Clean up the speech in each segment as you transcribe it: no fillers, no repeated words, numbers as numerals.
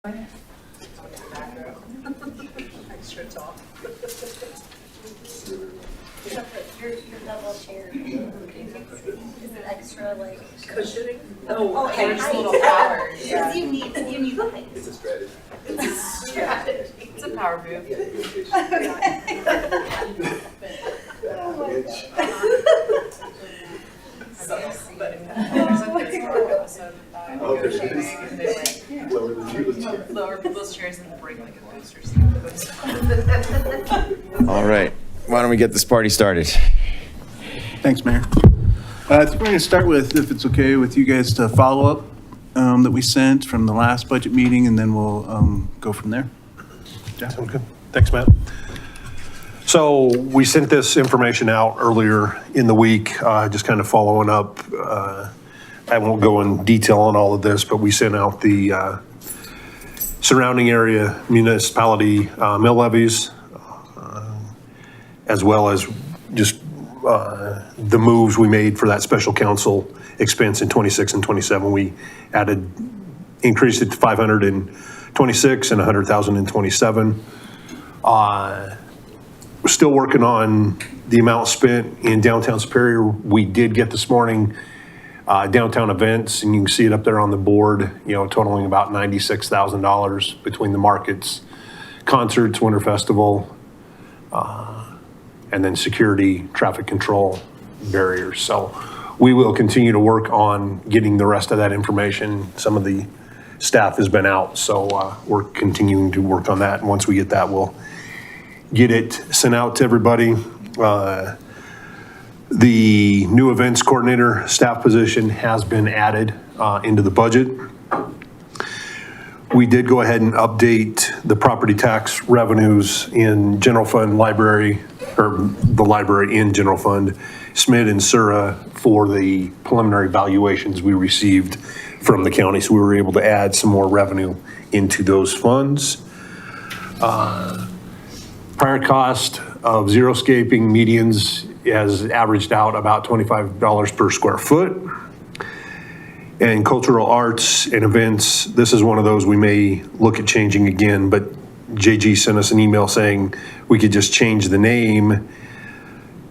Extra tall. Your double chair. Is it extra like? Cushioning? Oh, okay, and just little powers. Because you need light. It's a strategy. It's a power move. Oh my God. Oh, there it is. Lower the chair. Lower people's chairs and bring like a booster seat. All right, why don't we get this party started? Thanks, Mayor. I think we're going to start with, if it's okay with you guys, to follow up that we sent from the last budget meeting, and then we'll go from there. Sounds good. Thanks, Matt. So we sent this information out earlier in the week, just kind of following up. I won't go in detail on all of this, but we sent out the surrounding area municipality mill levies, as well as just the moves we made for that special council expense in 26 and 27. We increased it to 526 and 100,000 in 27. We're still working on the amount spent in downtown Superior. We did get this morning downtown events, and you can see it up there on the board, totaling about $96,000 between the markets, concerts, Winter Festival, and then security, traffic control, barriers. So we will continue to work on getting the rest of that information. Some of the staff has been out, so we're continuing to work on that. And once we get that, we'll get it sent out to everybody. The new events coordinator staff position has been added into the budget. We did go ahead and update the property tax revenues in general fund library, or the library in general fund, SMID and SURA, for the preliminary valuations we received from the county. So we were able to add some more revenue into those funds. Prior cost of xeriscaping medians has averaged out about $25 per square foot. And cultural arts and events, this is one of those we may look at changing again, but JG sent us an email saying we could just change the name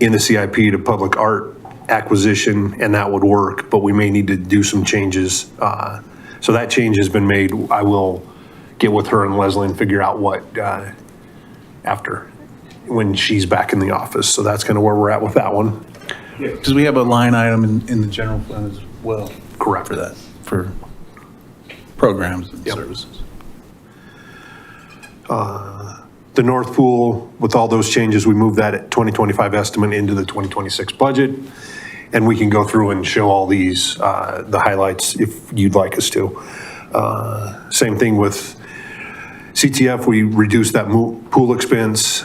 in the CIP to public art acquisition, and that would work, but we may need to do some changes. So that change has been made. I will get with her and Leslie and figure out what after, when she's back in the office. So that's kind of where we're at with that one. Because we have a line item in the general fund as well. Correct. For that, for programs and Yep. services. The North Pool, with all those changes, we moved that 2025 estimate into the 2026 budget. And we can go through and show all these, the highlights if you'd like us to. Same thing with CTF, we reduced that pool expense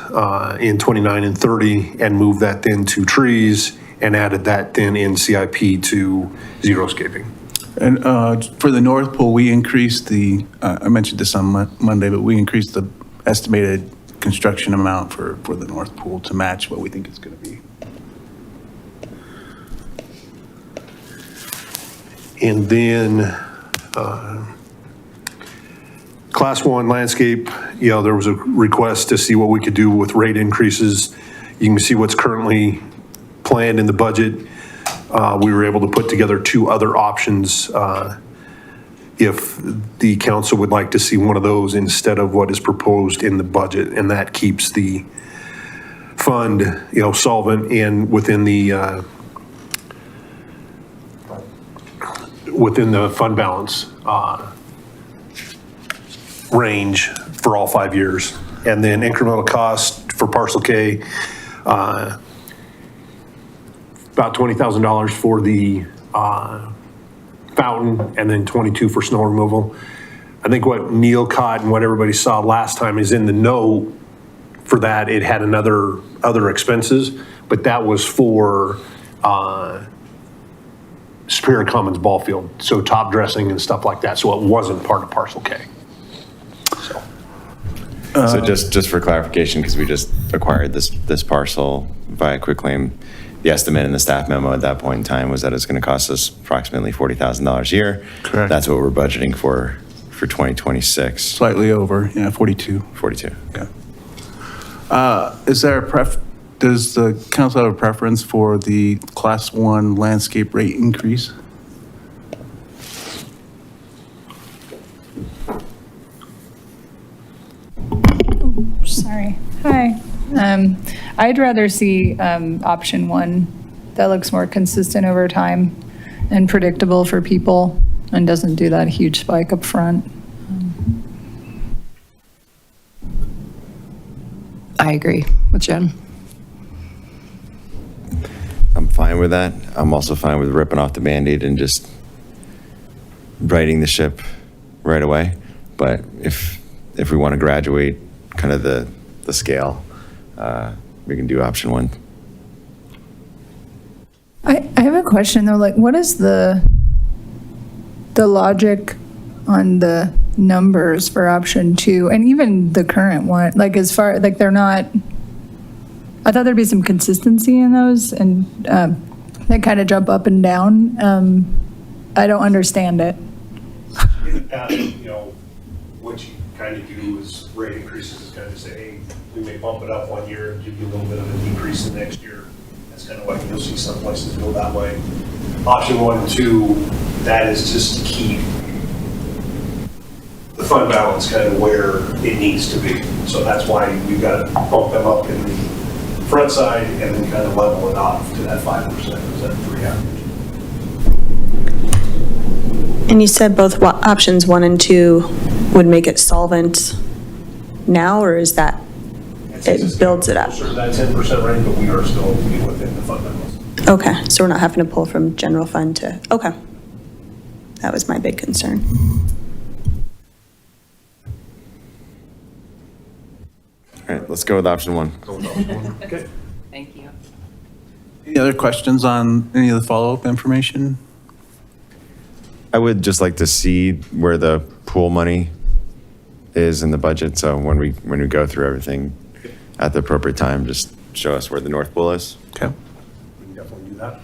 in 29 and 30 and moved that then to trees and added that then in CIP to xeriscaping. And for the North Pole, we increased I mentioned this on Monday, but we increased the estimated construction amount for the North Pool to match what we think it's going to be. And then Class 1 landscape, there was a request to see what we could do with rate increases. You can see what's currently planned in the budget. We were able to put together two other options if the council would like to see one of those instead of what is proposed in the budget, and that keeps the fund, solvent and within the fund balance range for all 5 years. And then incremental cost for parcel K, about $20,000 for the fountain, and then 22 for snow removal. I think what Neil caught and what everybody saw last time is in the note for that, it had other expenses, but that was for Superior Commons ball field, so top dressing and stuff like that, so it wasn't part of parcel K. So just for clarification, because we just acquired this parcel via quitclaim, the estimate in the staff memo at that point in time was that it's going to cost us approximately $40,000 a year. Correct. That's what we're budgeting for for 2026. Slightly over, yeah, 42. 42. Okay. Is there does the council have a preference for the Class 1 landscape rate increase? Sorry. Hi. I'd rather see option one. That looks more consistent over time and predictable for people and doesn't do that huge spike up front. I agree with Jen. I'm fine with that. I'm also fine with ripping off the Band-Aid and just righting the ship right away. But if we want to graduate kind of the scale, we can do option one. I have a question though, like what is the logic on the numbers for option two and even the current one? Like as far, like they're not, I thought there'd be some consistency in those and they kind of jump up and down. I don't understand it. In the past, what you kind of do is rate increases is kind of say, hey, we may bump it up one year and give you a little bit of a decrease the next year. That's kind of what you'll see some places go that way. Option 1 and 2, that is just to keep the fund balance kind of where it needs to be. So that's why we've got to bump them up in the front side and then kind of level it off to that 5%, is that 3 average. And you said both options 1 and 2 would make it solvent now, or is that it builds it up? Sure, that 10% range, but we are still within the fund balance. Okay, so we're not having to pull from general fund to, okay. That was my big concern. All right, let's go with option one. Okay. Thank you. Any other questions on any of the follow-up information? I would just like to see where the pool money is in the budget. So when we go through everything at the appropriate time, just show us where the North Pool is. Okay. We can definitely do that.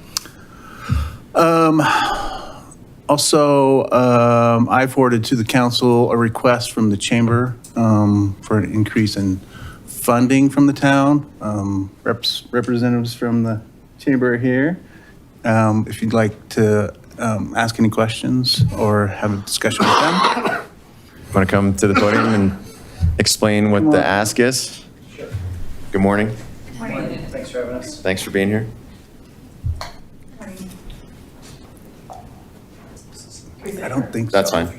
Also, I forwarded to the council a request from the chamber for an increase in funding from the town. Representatives from the chamber are here. If you'd like to ask any questions or have a discussion with them. Want to come to the podium and explain what the ask is? Sure. Good morning. Thanks for having us. Thanks for being here. I don't think so. That's fine. Yeah,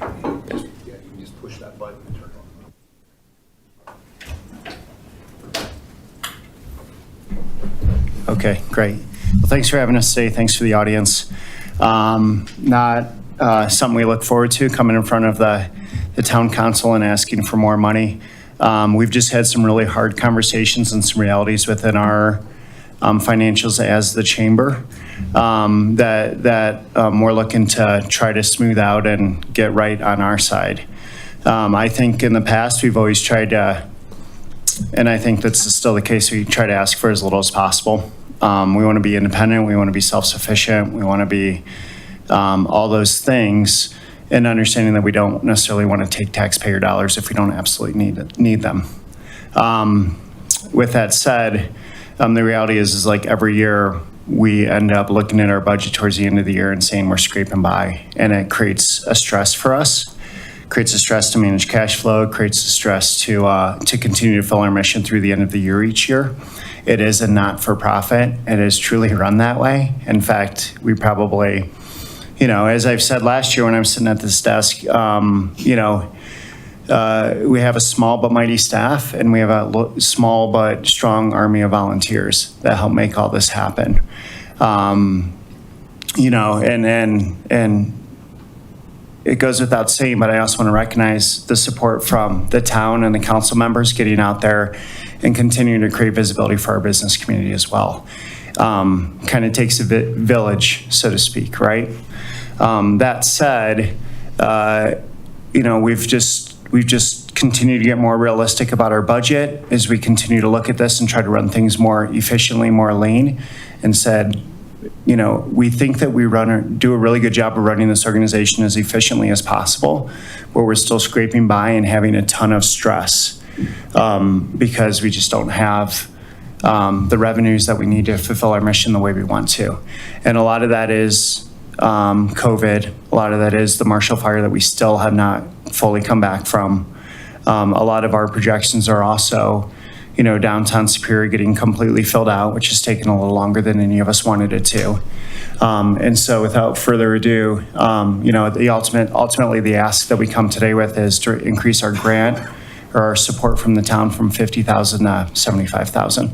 you can just push that button and turn it on. Okay, great. Well, thanks for having us today. Thanks for the audience. Not something we look forward to, coming in front of the town council and asking for more money. We've just had some really hard conversations and some realities within our financials as the chamber that we're looking to try to smooth out and get right on our side. I think in the past, we've always tried to, and I think that's still the case, we try to ask for as little as possible. We want to be independent, we want to be self-sufficient, we want to be all those things, and understanding that we don't necessarily want to take taxpayer dollars if we don't absolutely need them. With that said, the reality is like every year we end up looking at our budget towards the end of the year and saying we're scraping by, and it creates a stress for us. Creates a stress to manage cash flow, creates a stress to continue to fill our mission through the end of the year each year. It is a not-for-profit. It is truly run that way. In fact, we probably, as I've said last year when I was sitting at this desk, we have a small but mighty staff, and we have a small but strong army of volunteers that help make all this happen. And it goes without saying, but I also want to recognize the support from the town and the council members getting out there and continuing to create visibility for our business community as well. Kind of takes a village, so to speak, right? That said, we've just continued to get more realistic about our budget as we continue to look at this and try to run things more efficiently, more lean, and said, we think that we do a really good job of running this organization as efficiently as possible, but we're still scraping by and having a ton of stress because we just don't have the revenues that we need to fulfill our mission the way we want to. And a lot of that is COVID. A lot of that is the Marshall Fire that we still have not fully come back from. A lot of our projections are also, downtown Superior getting completely filled out, which has taken a little longer than any of us wanted it to. And so without further ado, ultimately the ask that we come today with is to increase our grant or our support from the town from $50,000 to $75,000.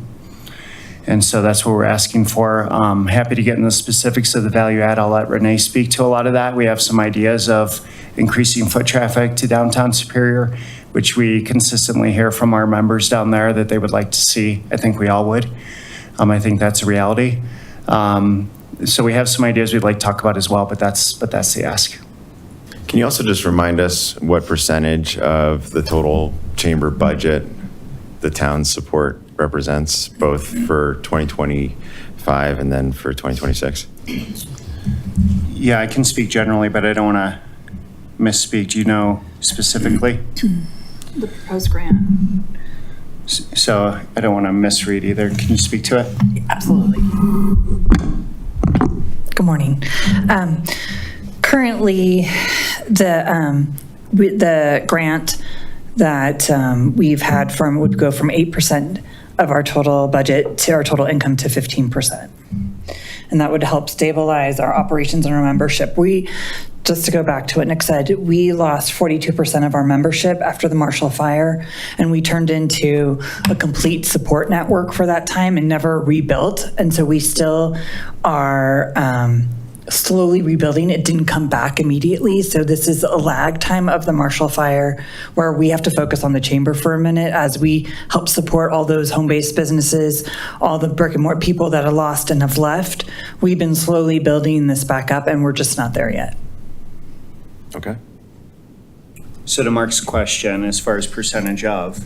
And so that's what we're asking for. Happy to get in the specifics of the value add. I'll let Renee speak to a lot of that. We have some ideas of increasing foot traffic to downtown Superior, which we consistently hear from our members down there that they would like to see. I think we all would. I think that's a reality. So we have some ideas we'd like to talk about as well, but that's the ask. Can you also just remind us what percentage of the total chamber budget the town's support represents, both for 2025 and then for 2026? Yeah, I can speak generally, but I don't want to misspeak. Do you know specifically? The proposed grant. So I don't want to misread either. Can you speak to it? Absolutely. Good morning. Currently, the grant that we've had would go from 8% of our total budget to our total income to 15%. And that would help stabilize our operations and our membership. Just to go back to what Nick said, we lost 42% of our membership after the Marshall Fire, and we turned into a complete support network for that time and never rebuilt. And so we still are slowly rebuilding. It didn't come back immediately. So this is a lag time of the Marshall Fire where we have to focus on the chamber for a minute as we help support all those home-based businesses, all the brick and mortar people that are lost and have left. We've been slowly building this back up and we're just not there yet. Okay. So to Mark's question, as far as percentage of,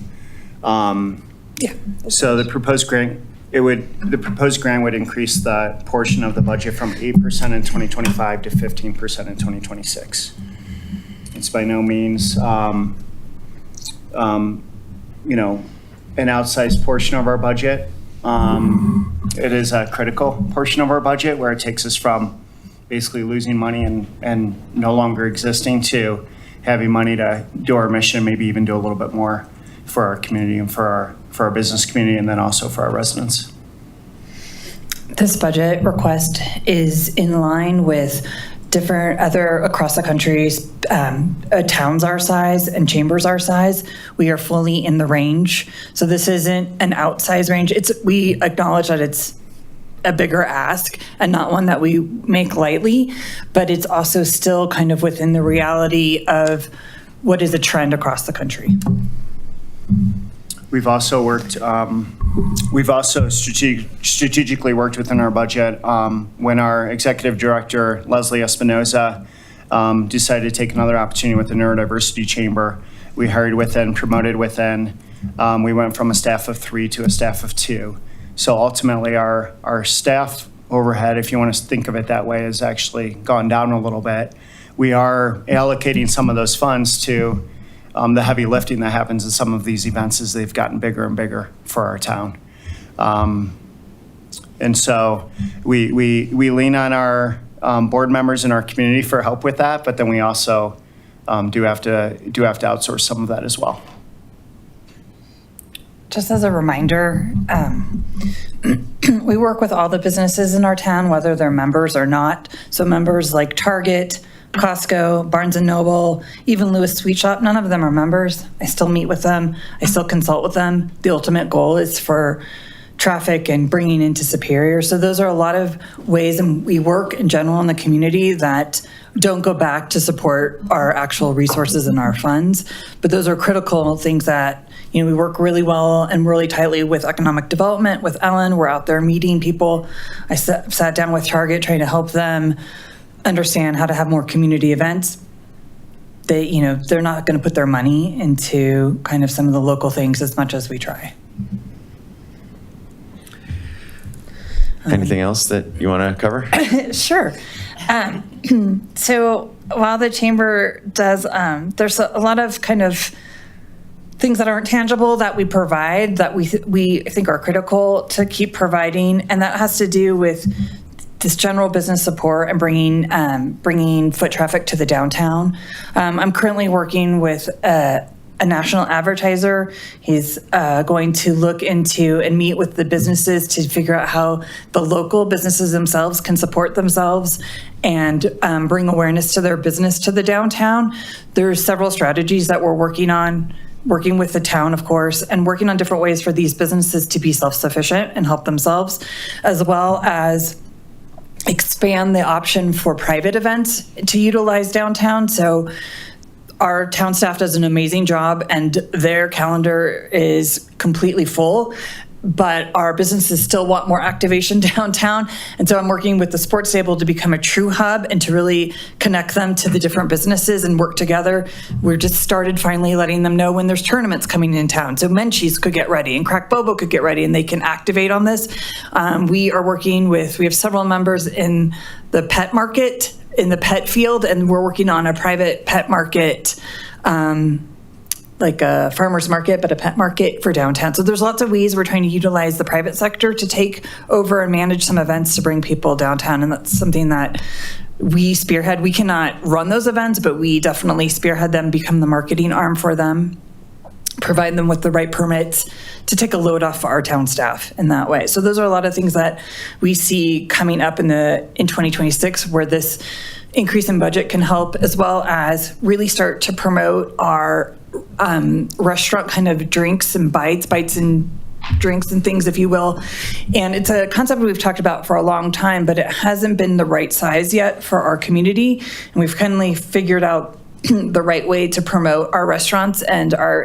Yeah. so the proposed grant, the proposed grant would increase the portion of the budget from 8% in 2025 to 15% in 2026. It's by no means, an outsized portion of our budget. It is a critical portion of our budget where it takes us from basically losing money and no longer existing to having money to do our mission, maybe even do a little bit more for our community and for our business community, and then also for our residents. This budget request is in line with different other across the country, towns our size and chambers our size. We are fully in the range. So this isn't an outsized range. We acknowledge that it's a bigger ask and not one that we make lightly, but it's also still kind of within the reality of what is a trend across the country. We've also worked, strategically worked within our budget. When our executive director, Leslie Espinoza, decided to take another opportunity with the Neurodiversity Chamber, we hired within, promoted within. We went from a staff of 3 to a staff of 2. So ultimately our staff overhead, if you want to think of it that way, has actually gone down a little bit. We are allocating some of those funds to the heavy lifting that happens in some of these events as they've gotten bigger and bigger for our town. And so we lean on our board members in our community for help with that, but then we also do have to outsource some of that as well. Just as a reminder, we work with all the businesses in our town, whether they're members or not. So members like Target, Costco, Barnes & Noble, even Lewis Sweet Shop, none of them are members. I still meet with them. I still consult with them. The ultimate goal is for traffic and bringing into Superior. So those are a lot of ways, and we work in general in the community that don't go back to support our actual resources and our funds. But those are critical things that, we work really well and really tightly with economic development, with Ellen. We're out there meeting people. I sat down with Target trying to help them understand how to have more community events. They're not going to put their money into kind of some of the local things as much as we try. Anything else that you want to cover? Sure. So while the chamber does, there's a lot of kind of things that aren't tangible that we provide that we think are critical to keep providing, and that has to do with this general business support and bringing foot traffic to the downtown. I'm currently working with a national advertiser. He's going to look into and meet with the businesses to figure out how the local businesses themselves can support themselves and bring awareness to their business to the downtown. There's several strategies that we're working on, working with the town, of course, and working on different ways for these businesses to be self-sufficient and help themselves, as well as expand the option for private events to utilize downtown. So our town staff does an amazing job and their calendar is completely full, but our businesses still want more activation downtown. And so I'm working with the sports table to become a true hub and to really connect them to the different businesses and work together. We're just started finally letting them know when there's tournaments coming in town. So Menchie's could get ready and Crack Bobo could get ready and they can activate on this. We have several members in the pet market, in the pet field, and we're working on a private pet market, like a farmer's market, but a pet market for downtown. So there's lots of ways we're trying to utilize the private sector to take over and manage some events to bring people downtown. And that's something that we spearhead. We cannot run those events, but we definitely spearhead them, become the marketing arm for them, provide them with the right permits to take a load off our town staff in that way. So those are a lot of things that we see coming up in 2026 where this increase in budget can help, as well as really start to promote our restaurant kind of drinks and bites and drinks and things, if you will. And it's a concept we've talked about for a long time, but it hasn't been the right size yet for our community. And we've kindly figured out the right way to promote our restaurants and our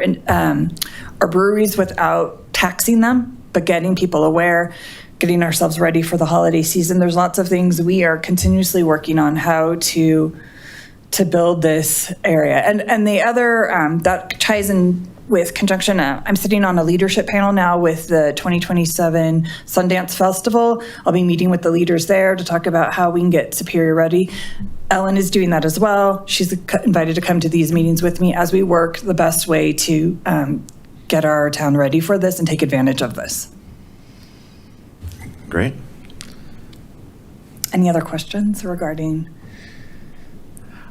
breweries without taxing them, but getting people aware, getting ourselves ready for the holiday season. There's lots of things we are continuously working on how to build this area. And the other, that ties in with conjunction, I'm sitting on a leadership panel now with the 2027 Sundance Festival. I'll be meeting with the leaders there to talk about how we can get Superior ready. Ellen is doing that as well. She's invited to come to these meetings with me as we work the best way to get our town ready for this and take advantage of this. Great. Any other questions regarding?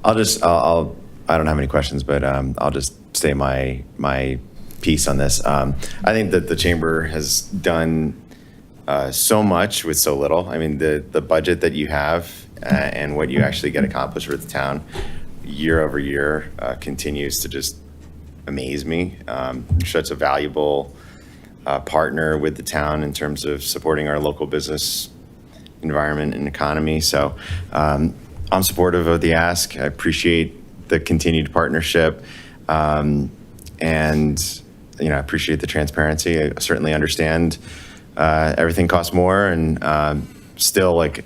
I don't have any questions, but I'll just say my piece on this. I think that the chamber has done so much with so little. I mean, the budget that you have and what you actually get accomplished with the town year over year continues to just amaze me. You're such a valuable partner with the town in terms of supporting our local business environment and economy. So I'm supportive of the ask. I appreciate the continued partnership, and I appreciate the transparency. I certainly understand everything costs more, and still, like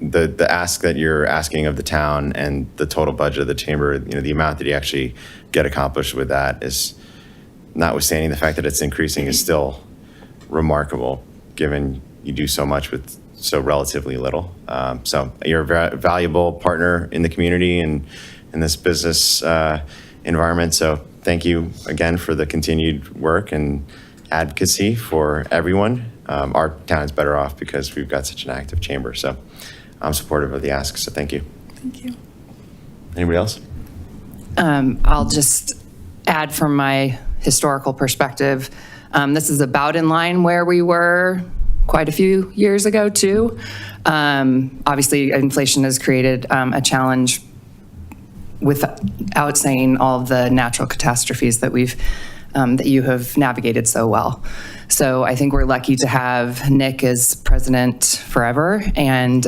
the ask that you're asking of the town and the total budget of the chamber, the amount that you actually get accomplished with that is, notwithstanding the fact that it's increasing, is still remarkable, given you do so much with so relatively little. So you're a valuable partner in the community and in this business environment. So thank you again for the continued work and advocacy for everyone. Our town is better off because we've got such an active chamber. So I'm supportive of the ask. So thank you. Thank you. Anybody else? I'll just add from my historical perspective, this is about in line where we were quite a few years ago too. Obviously, inflation has created a challenge without saying all of the natural catastrophes that that you have navigated so well. So I think we're lucky to have Nick as president forever, and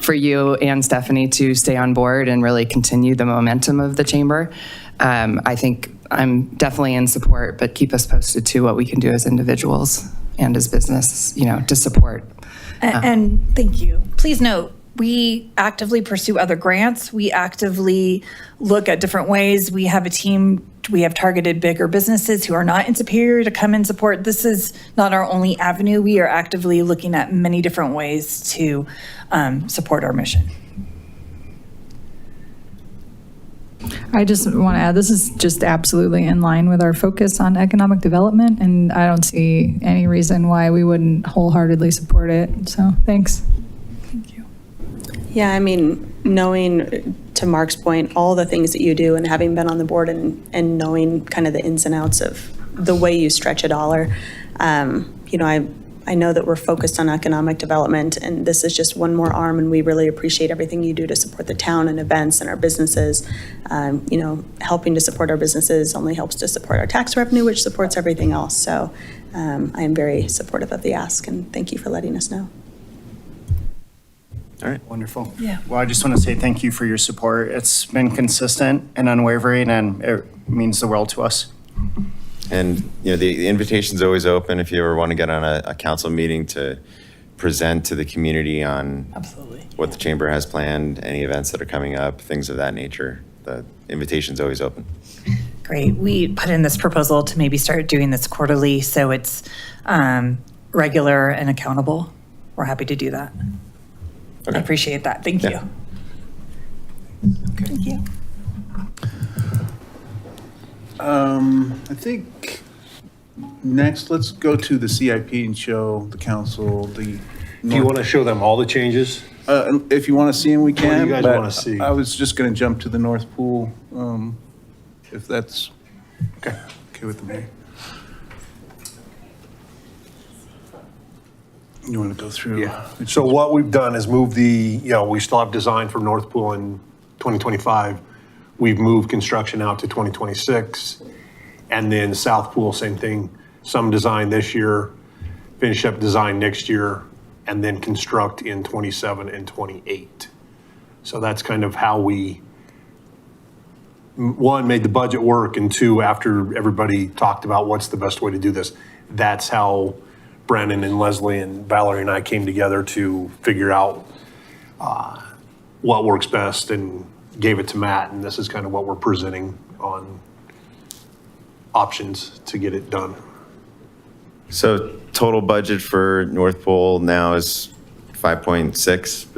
for you and Stephanie to stay on board and really continue the momentum of the chamber. I think I'm definitely in support, but keep us posted to what we can do as individuals and as business, to support. And thank you. Please note, we actively pursue other grants. We actively look at different ways. We have a team, we have targeted bigger businesses who are not in Superior to come and support. This is not our only avenue. We are actively looking at many different ways to support our mission. I just want to add, this is just absolutely in line with our focus on economic development, and I don't see any reason why we wouldn't wholeheartedly support it. So thanks. Yeah, I mean, knowing, to Mark's point, all the things that you do and having been on the board and knowing kind of the ins and outs of the way you stretch a dollar, you know, I know that we're focused on economic development, and this is just one more arm, and we really appreciate everything you do to support the town and events and our businesses. You know, helping to support our businesses only helps to support our tax revenue, which supports everything else. So I am very supportive of the ask, and thank you for letting us know. All right, wonderful. Yeah. Well, I just want to say thank you for your support. It's been consistent and unwavering, and it means the world to us. And, you know, the invitation's always open if you ever want to get on a council meeting to present to the community on Absolutely. what the chamber has planned, any events that are coming up, things of that nature. The invitation's always open. Great. We put in this proposal to maybe start doing this quarterly, so it's regular and accountable. We're happy to do that. Okay. I appreciate that. Thank you. Yeah. Thank you. I think next, let's go to the CIP and show the council the. Do you want to show them all the changes? If you want to see them, we What do can. you guys but wanna see? I was just going to jump to the North Pool, if that's okay with the mayor. You want to go through? Yeah. So what we've done is move we still have design for North Pool in 2025. We've moved construction out to 2026. And then South Pool, same thing. Some design this year, finish up design next year, and then construct in 27 and 28. So that's kind of how we, one, made the budget work, and two, after everybody talked about what's the best way to do this, that's how Brandon and Leslie and Valerie and I came together to figure out what works best and gave it to Matt. And this is kind of what we're presenting on options to get it done. So total budget for North Pole now is 5.6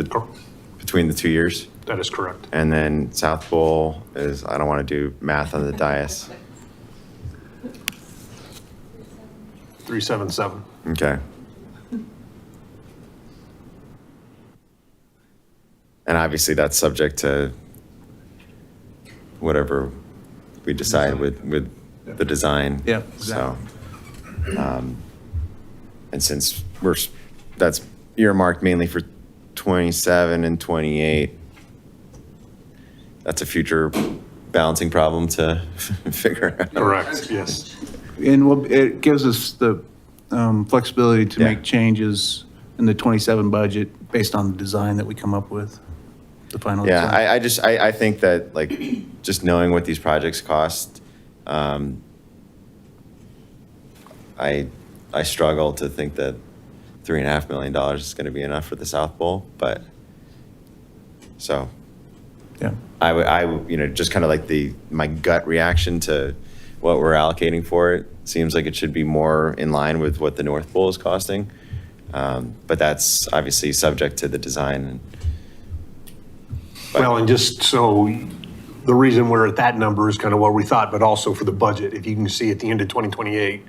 between the 2 years. That is correct. And then South Pole is, I don't want to do math on the dais. 377. Okay. And obviously that's subject to whatever we decide with the design. Yeah, So, exactly. and since that's earmarked mainly for 27 and 28, that's a future balancing problem to figure out. Correct, yes. And it gives us the flexibility to Yeah. make changes in the 27 budget based on the design that we come up with, the final Yeah, design. I think that, like, just knowing what these projects cost, I struggle to think that $3.5 million is going to be enough for the South Bowl, but, so, Yeah. I you know, just kind of like my gut reaction to what we're allocating for it seems like it should be more in line with what the North Pole is costing. But that's obviously subject to the design. Well, and just so, the reason we're at that number is kind of what we thought, but also for the budget. If you can see at the end of 2028,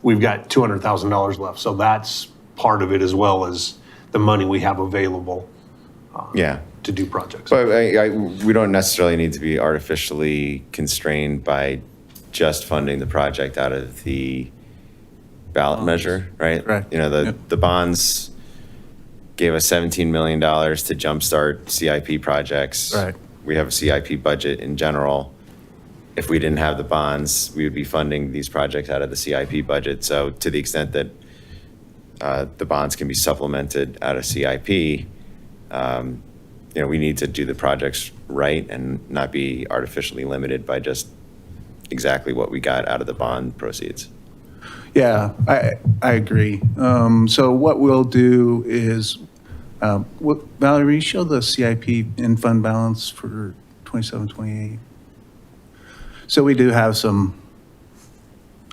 we've got $200,000 left. So that's part of it, as well as the money we have available Yeah. to do projects. But we don't necessarily need to be artificially constrained by just funding the project out of the ballot measure, right? Right. You know, the bonds gave us $17 million to jumpstart CIP projects. Right. We have a CIP budget in general. If we didn't have the bonds, we would be funding these projects out of the CIP budget. So to the extent that the bonds can be supplemented out of CIP, you know, we need to do the projects right and not be artificially limited by just exactly what we got out of the bond proceeds. Yeah, I agree. So what we'll do is Valerie, will you show the CIP in fund balance for 27, 28? So we do have some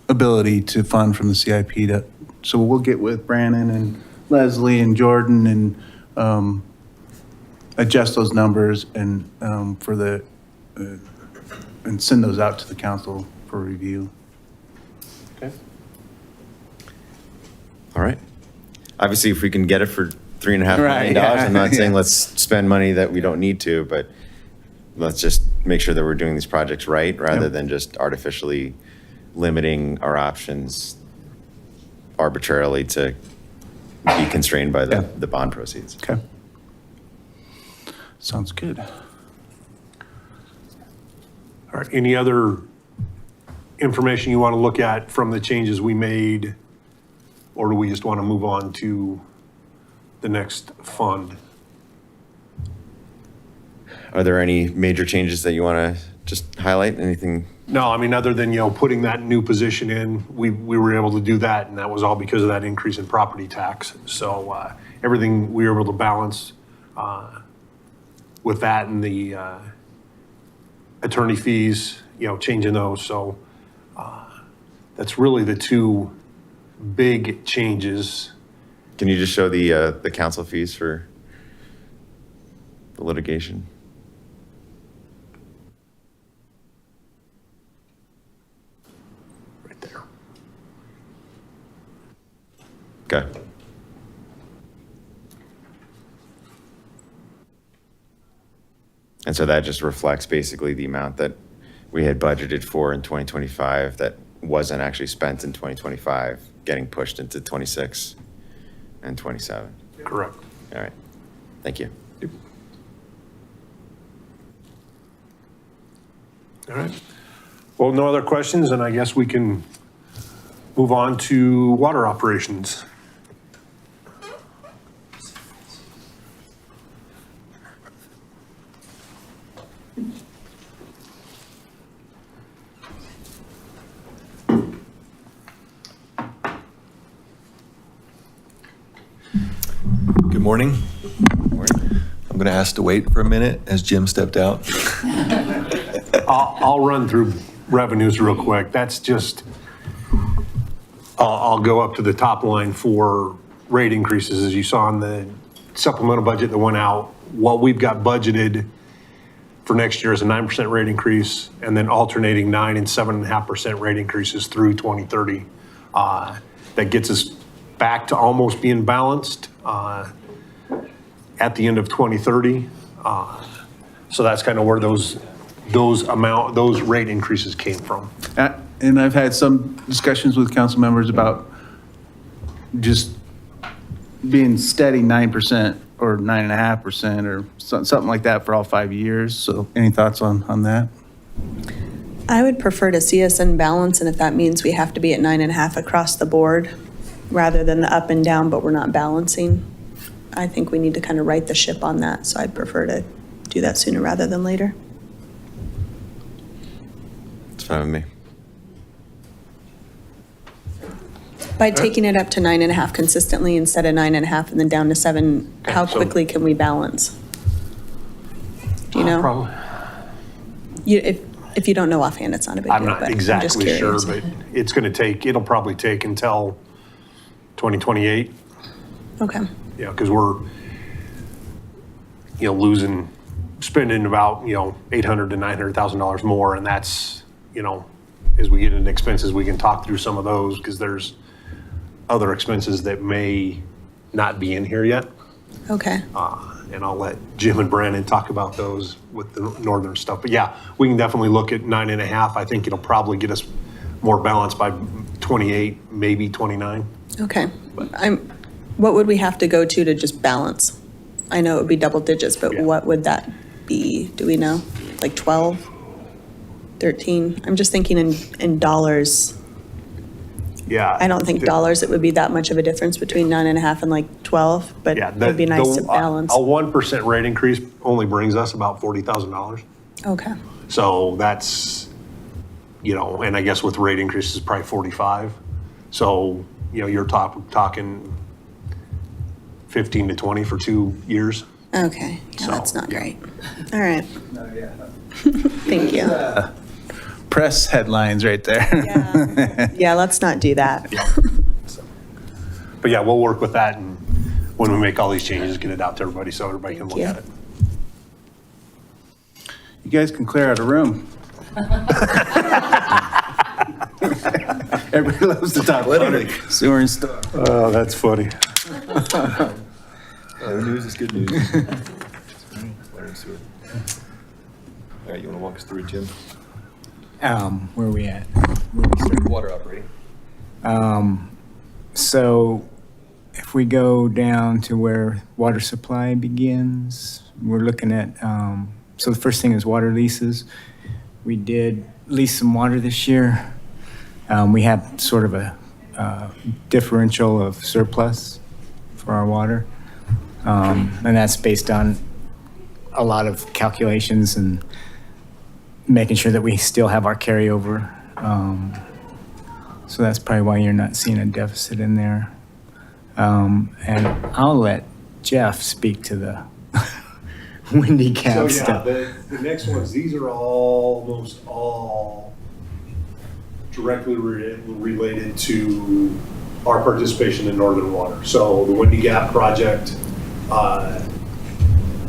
ability to fund from the CIP so we'll get with Brandon and Leslie and Jordan and adjust those numbers and and send those out to the council for review. Okay. All right. Obviously, if we can get it for $3.5 million, Right, yeah, I'm not saying yeah. let's spend money that we don't need to, but let's just make sure that we're doing these projects right rather Yep. than just artificially limiting our options arbitrarily to be constrained by Yeah. the bond proceeds. Okay. Sounds good. All right, any other information you want to look at from the changes we made? Or do we just want to move on to the next fund? Are there any major changes that you want to just highlight? Anything? No, I mean, other than, putting that new position in, we were able to do that, and that was all because of that increase in property tax. So everything we were able to balance with that and the attorney fees, changing those. So that's really the two big changes. Can you just show the council fees for the litigation? Right there. Okay. And so that just reflects basically the amount that we had budgeted for in 2025 that wasn't actually spent in 2025, getting pushed into 26 and 27. Correct. All right. Thank you. All right. Well, no other questions, and I guess we can move on to water operations. Good morning. I'm going to ask to wait for a minute as Jim stepped out. I'll run through revenues real quick. That's just, I'll go up to the top line for rate increases. As you saw in the supplemental budget that went out, what we've got budgeted for next year is a 9% rate increase, and then alternating 9 and 7.5% rate increases through 2030. That gets us back to almost being balanced at the end of 2030. So that's kind of where those rate increases came from. And I've had some discussions with council members about just being steady 9% or 9.5% or something like that for all 5 years. So any thoughts on that? I would prefer to see us in balance, and if that means we have to be at 9.5 across the board, rather than the up and down, but we're not balancing, I think we need to kind of right the ship on that. So I'd prefer to do that sooner rather than later. It's fine with me. By taking it up to 9.5 consistently instead of 9.5 and then down to 7, how so- quickly can we balance? Do you know? Probably. If you don't know offhand, it's not a big deal. I'm not but I'm just exactly sure, curious. but it'll probably take until 2028. Okay. Yeah, because we're, spending about, $800,000 to $900,000 more, and that's, as we get into expenses, we can talk through some of those, because there's other expenses that may not be in here yet. Okay. And I'll let Jim and Brandon talk about those with the northern stuff. But yeah, we can definitely look at 9.5. I think it'll probably get us more balanced by 28, maybe 29. Okay. What would we have to go to just balance? I know it would be double digits, but Yeah. what would that be? Do we know? Like 12, 13? I'm just thinking in dollars. Yeah. I don't think dollars, it would be that much of a difference between 9.5 and like 12, but Yeah, it'd be nice to balance. A 1% rate increase only brings us about $40,000. Okay. So that's, and I guess with rate increases, probably 45. So, you're talking 15 to 20 for 2 years. Okay, yeah, that's not yeah. great. All right. Thank you. Press headlines right there. Yeah, let's not do that. But yeah, we'll work with that, and when we make all these changes, get it out to everybody so everybody can Thank look you. at it. You guys can clear out a room. Everybody loves to talk water, sewer and stuff. Oh, that's funny. The news is good news. Water and sewer. All right, you want to walk us through it, Jim? Where are we at? Where we start? Water operating. So if we go down to where water supply begins, we're looking at, so the first thing is water leases. We did lease some water this year. We have sort of a differential of surplus for our water. And that's based on a lot of calculations and making sure that we still have our carryover. So that's probably why you're not seeing a deficit in there. And I'll let Jeff speak to the Windy Gap stuff. The next ones, these are almost all directly related to our participation in Northern Water. So the Windy Gap project,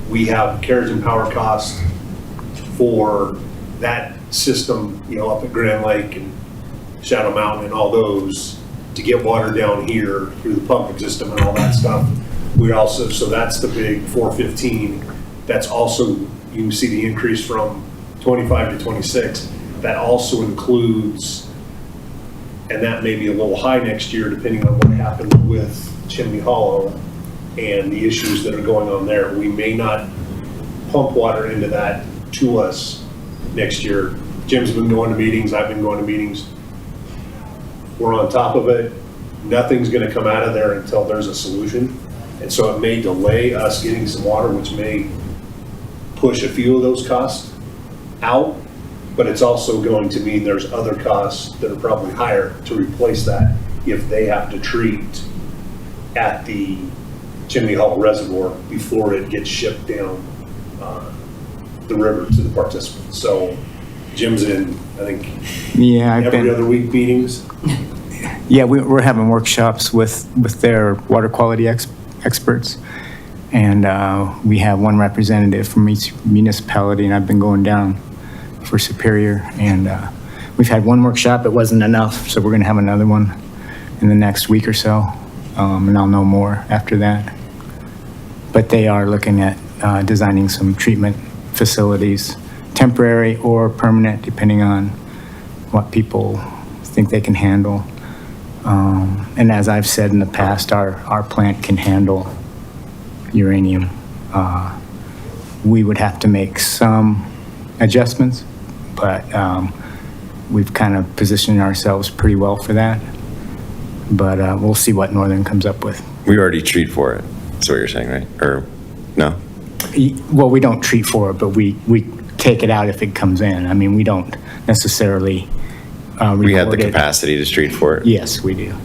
we have carriage and power costs for that system, up at Grand Lake and Shadow Mountain and all those to get water down here through the pumping system and all that stuff. So that's the big 415. That's also, you can see the increase from 25 to 26. That also includes, and that may be a little high next year depending on what happens with Chimney Hollow and the issues that are going on there. We may not pump water into that to us next year. Jim's been going to meetings, I've been going to meetings. We're on top of it. Nothing's gonna come out of there until there's a solution. And so it may delay us getting some water, which may push a few of those costs out, but it's also going to mean there's other costs that are probably higher to replace that if they have to treat at the Chimney Hollow Reservoir before it gets shipped down the river to the participants. So Jim's in, I think, Yeah, every other week meetings. Yeah, we're having workshops with their water quality experts. And we have one representative from each municipality, and I've been going down for Superior. And we've had one workshop, it wasn't enough, so we're gonna have another one in the next week or so. And I'll know more after that. But they are looking at designing some treatment facilities, temporary or permanent, depending on what people think they can handle. And as I've said in the past, our plant can handle uranium. We would have to make some adjustments, but we've kind of positioned ourselves pretty well for that. But we'll see what Northern comes up with. We already treat for it, that's what you're saying, right? Or, no? Well, we don't treat for it, but we take it out if it comes in. I mean, we don't necessarily We have the record it. capacity to treat for it? Yes, we do.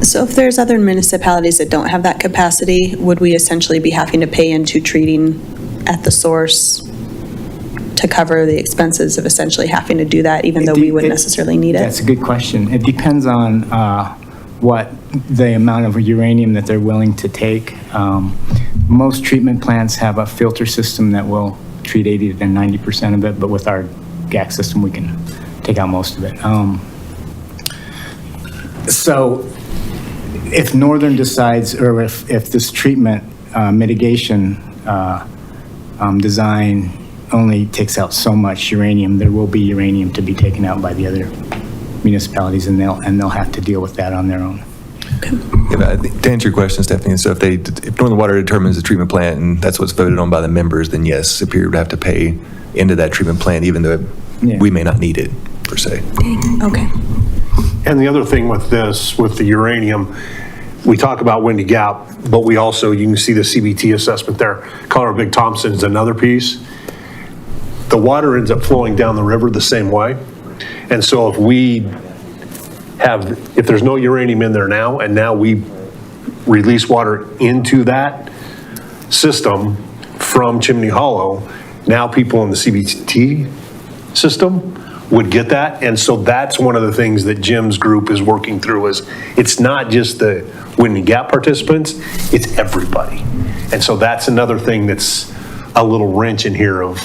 So if there's other municipalities that don't have that capacity, would we essentially be having to pay into treating at the source to cover the expenses of essentially having to do that, even though we wouldn't necessarily need That's it? a good question. It depends on what the amount of uranium that they're willing to take. Most treatment plants have a filter system that will treat 80 to 90% of it, but with our GAC system, we can take out most of it. So if Northern decides, or if this treatment mitigation design only takes out so much uranium, there will be uranium to be taken out by the other municipalities, and they'll have to deal with that on their own. Yeah, but I think to answer your question, Stephanie, so if Northern Water determines the treatment plant and that's what's voted on by the members, then yes, Superior would have to pay into that treatment plant, even though we may not need it, per se. Okay. And the other thing with this, with the uranium, we talk about Windy Gap, but we also, you can see the CBT assessment there. Colorado Big Thompson is another piece. The water ends up flowing down the river the same way. And so if there's no uranium in there now, and now we release water into that system from Chimney Hollow, now people in the CBT system would get that. And so that's one of the things that Jim's group is working through is it's not just the Whitney Gap participants, it's everybody. And so that's another thing that's a little wrench in here of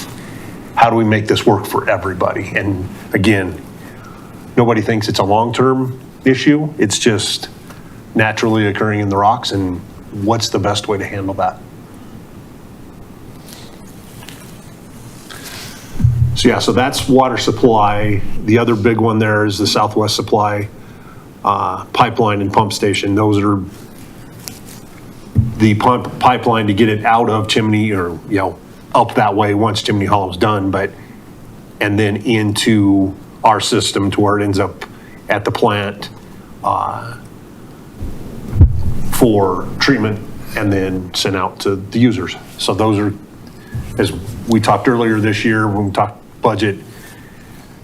how do we make this work for everybody? And again, nobody thinks it's a long-term issue. It's just naturally occurring in the rocks, and what's the best way to handle that? So yeah, so that's water supply. The other big one there is the Southwest Supply pipeline and pump station. Those are the pipeline to get it out of Chimney or, up that way once Chimney Hollow's done, and then into our system to where it ends up at the plant for treatment and then sent out to the users. So those are, as we talked earlier this year when we talked budget,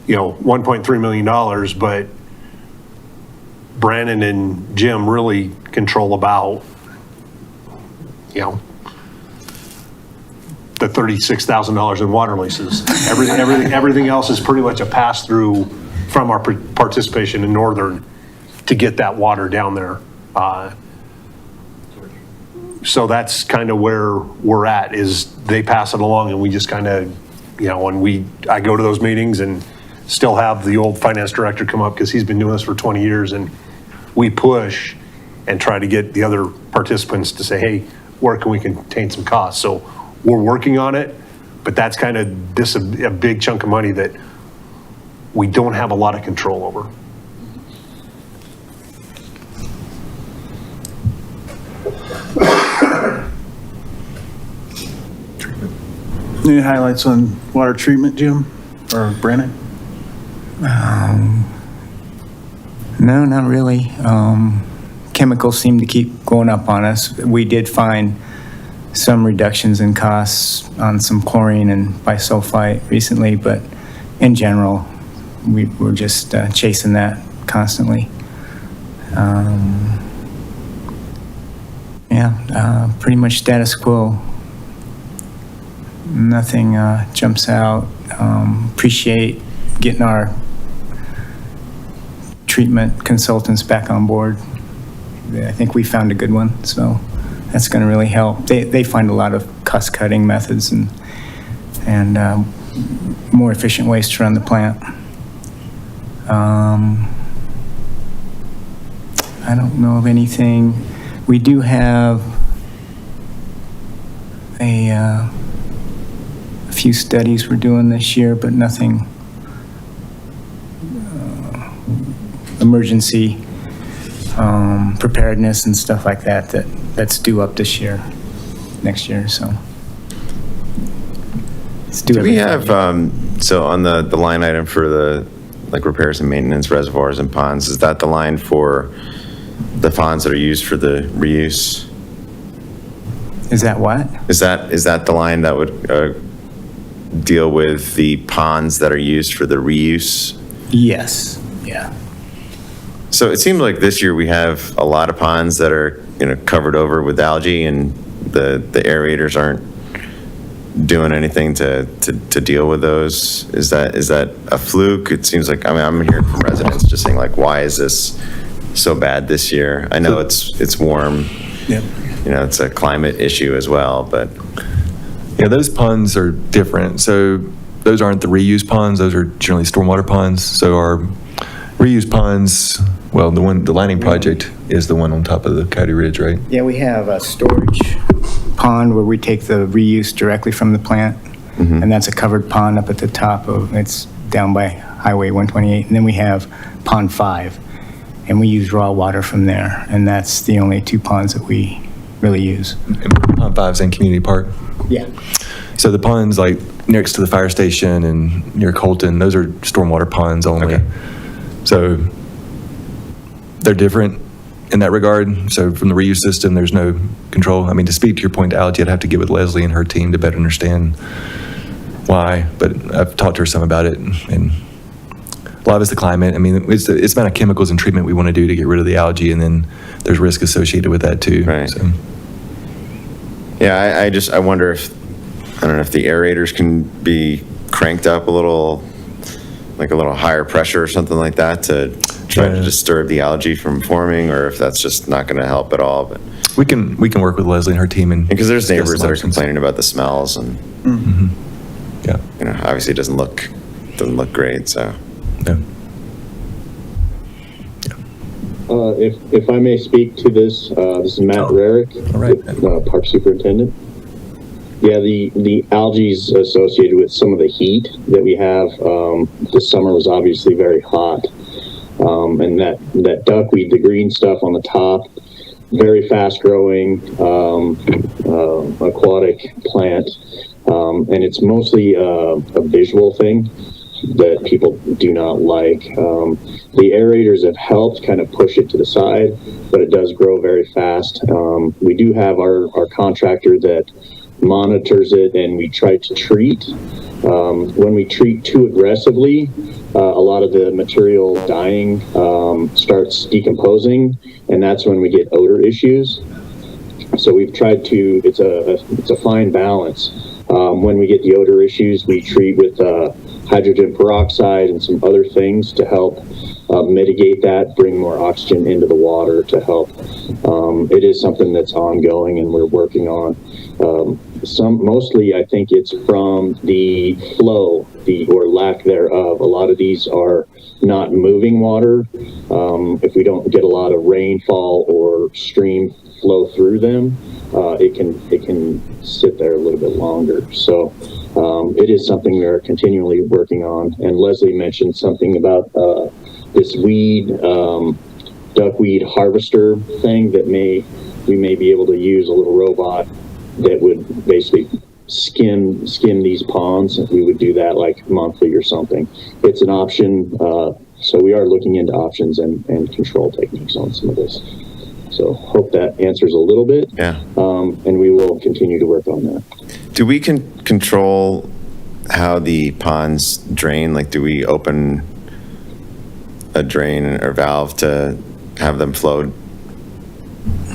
$1.3 million, but Brandon and Jim really control about, the $36,000 in water leases. Everything else is pretty much a pass-through from our participation in Northern to get that water down there. So that's kind of where we're at, is they pass it along and we just kind of, I go to those meetings and still have the old finance director come up because he's been doing this for 20 years, and we push and try to get the other participants to say, hey, where can we contain some costs? So we're working on it, but that's kind of a big chunk of money that we don't have a lot of control over. Any highlights on water treatment, Jim or Brandon? No, not really. Chemicals seem to keep going up on us. We did find some reductions in costs on some chlorine and bisulfite recently, but in general, we're just chasing that constantly. Pretty much status quo. Nothing jumps out. Appreciate getting our treatment consultants back on board. I think we found a good one, so that's going to really help. They find a lot of cost-cutting methods and more efficient ways to run the plant. I don't know of anything. We do have a few studies we're doing this year, but nothing emergency preparedness and stuff like that's due up this year, next year, so. Do we have, so on the line item for the, repairs and maintenance reservoirs and ponds, is that the line for the ponds that are used for the reuse? Is that what? Is that the line that would deal with the ponds that are used for the reuse? Yes, yeah. So it seems like this year we have a lot of ponds that are, covered over with algae, and the aerators aren't doing anything to deal with those. Is that a fluke? It seems like, I'm hearing from residents just saying why is this so bad this year? I know it's warm. Yep. It's a climate issue as well, but. Yeah, those ponds are different. So those aren't the reuse ponds. Those are generally stormwater ponds. So our reuse ponds, well, the lining project is the one on top of the Coyote Ridge, right? Yeah, we have a storage pond where we take the reuse directly from the plant, and that's a covered pond up at the top of, it's down by Highway 128. And then we have Pond 5, and we use raw water from there, and that's the only two ponds that we really use. And Pond 5's in Community Park. Yeah. So the ponds next to the fire station and near Colton, those are stormwater ponds only. Okay. So they're different in that regard. So from the reuse system, there's no control. To speak to your point to algae, I'd have to get with Leslie and her team to better understand why. But I've talked to her some about it, and a lot of it's the climate. I mean, it's the amount of chemicals and treatment we want to do to get rid of the algae, and then there's risk associated with that too. Right. So. Yeah, I wonder if, I don't know if the aerators can be cranked up a little, like a little higher pressure or something like that to try to disturb the algae from forming, or if that's just not going to help at all. But We can work with Leslie and her team and because there's discuss neighbors some that are options. complaining about the smells, and Yeah. you know, obviously it doesn't look great. So Yeah. If I may speak to this, this is Matt Rarick, All right. Park Superintendent. Yeah, the algae associated with some of the heat that we have. This summer was obviously very hot, and that duckweed, the green stuff on the top, very fast growing aquatic plant, and it's mostly a visual thing that people do not like. The aerators have helped kind of push it to the side, but it does grow very fast. We do have our contractor that monitors it, and we try to treat. When we treat too aggressively, a lot of the material dying starts decomposing, and that's when we get odor issues. So we've tried to, it's a fine balance. When we get the odor issues, we treat with hydrogen peroxide and some other things to help mitigate that, bring more oxygen into the water to help. It is something that's ongoing and we're working on. Mostly I think it's from the flow, or lack thereof. A lot of these are not moving water. If we don't get a lot of rainfall or stream flow through them, it can sit there a little bit longer. So it is something we are continually working on. And Leslie mentioned something about this duckweed harvester thing that we may be able to use a little robot that would basically skim these ponds. We would do that like monthly or something. It's an option. So we are looking into options and control techniques on some of this. So hope that answers a little bit. yeah. And we will continue to work on that. Do we control how the ponds drain? Like, do we open a drain or valve to have them flow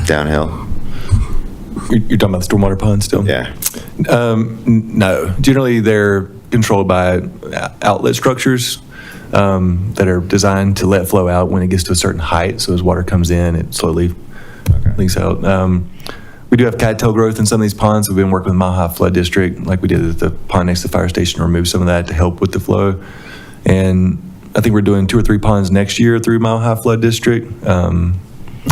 downhill? You're talking about the stormwater ponds still? Yeah. No. Generally, they're controlled by outlet structures that are designed to let flow out when it gets to a certain height. So as water comes in, it slowly leaks out. We do have cattail growth in some of these ponds. We've been working with Mile High Flood District, like we did at the pond next to the fire station, to remove some of that to help with the flow. And I think we're doing 2 or 3 ponds next year through Mile High Flood District.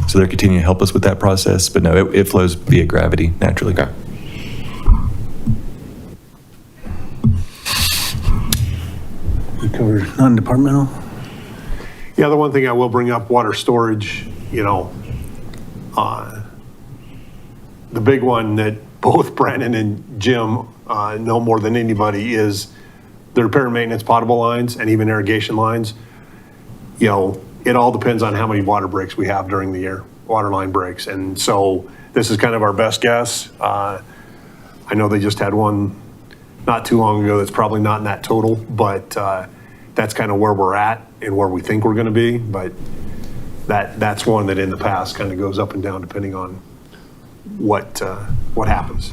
So they're continuing to help us with that process. But no, it flows via gravity naturally. Okay. We covered non-departmental. Yeah, the one thing I will bring up, water storage, the big one that both Brandon and Jim know more than anybody is the repair and maintenance potable lines and even irrigation lines. It all depends on how many water breaks we have during the year, water line breaks. And so this is kind of our best guess. I know they just had one not too long ago that's probably not in that total, but that's kind of where we're at and where we think we're going to be. But that's one that in the past kind of goes up and down depending on what happens.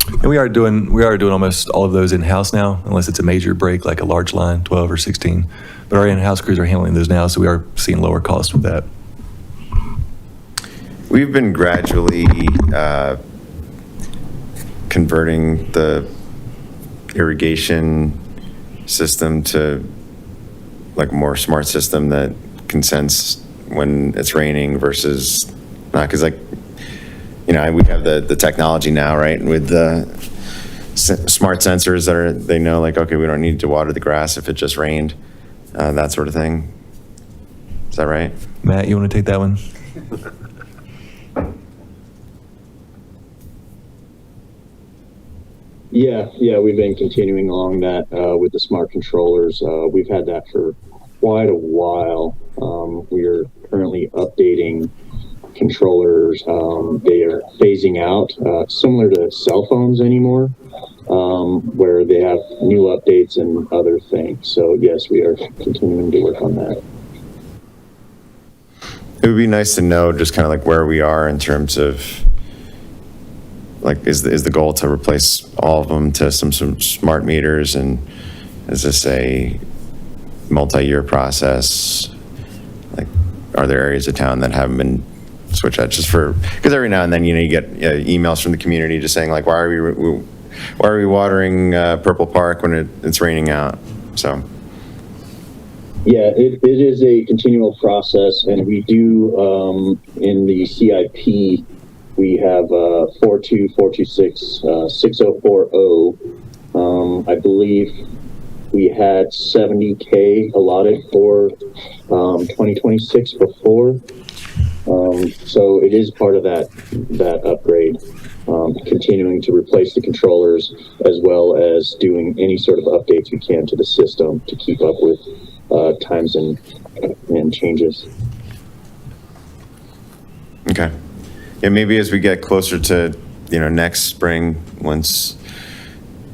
And we are doing almost all of those in-house now, unless it's a major break like a large line, 12 or 16. But our in-house crews are handling those now, so we are seeing lower costs with that. We've been gradually converting the irrigation system to like a more smart system that can sense when it's raining versus not. Because we have the technology now, right? With the smart sensors they know like, okay, we don't need to water the grass if it just rained, that sort of thing. Is that right? Matt, you want to take that one? Yeah, we've been continuing along that with the smart controllers. We've had that for quite a while. We are currently updating controllers. They are phasing out, similar to cell phones anymore. where they have new updates and other things. So yes, we are continuing to work on that. It would be nice to know just kind of like where we are in terms of, like, is the goal to replace all of them to some smart meters? And is this a multi-year process? Like, are there areas of town that haven't been switched out just for, because every now and then, you know, you get emails from the community just saying like, why are we watering Purple Park when it's raining out? So. Yeah, it is a continual process, and we do, in the CIP, we have 42426 6040. I believe we had 70K allotted for 2026 before. So it is part of that upgrade, continuing to replace the controllers as well as doing any sort of updates we can to the system to keep up with times and changes. Okay. Yeah, maybe as we get closer to, you know, next spring, once,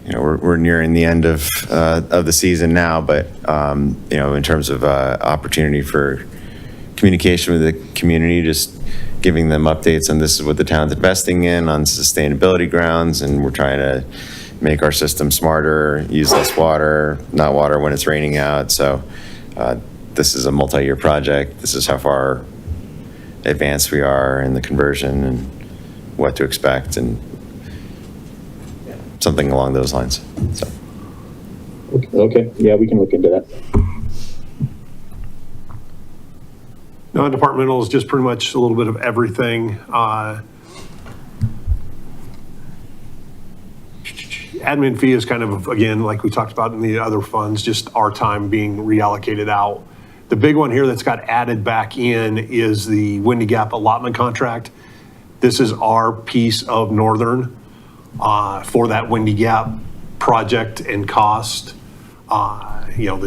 you know, we're nearing the end of the season now, but, you know, in terms of opportunity for communication with the community, just giving them updates on this is what the town's investing in on sustainability grounds, and we're trying to make our system smarter, use less water, not water when it's raining out. So this is a multi-year project. This is how far advanced we are in the conversion and what to expect, and something along those lines. So. Okay, yeah, we can look into that. Non-departmental is just pretty much a little bit of everything. Admin fee is kind of, again, like we talked about in the other funds, just our time being reallocated out. The big one here that's got added back in is the Windy Gap allotment contract. This is our piece of Northern for that Windy Gap project and cost. You know,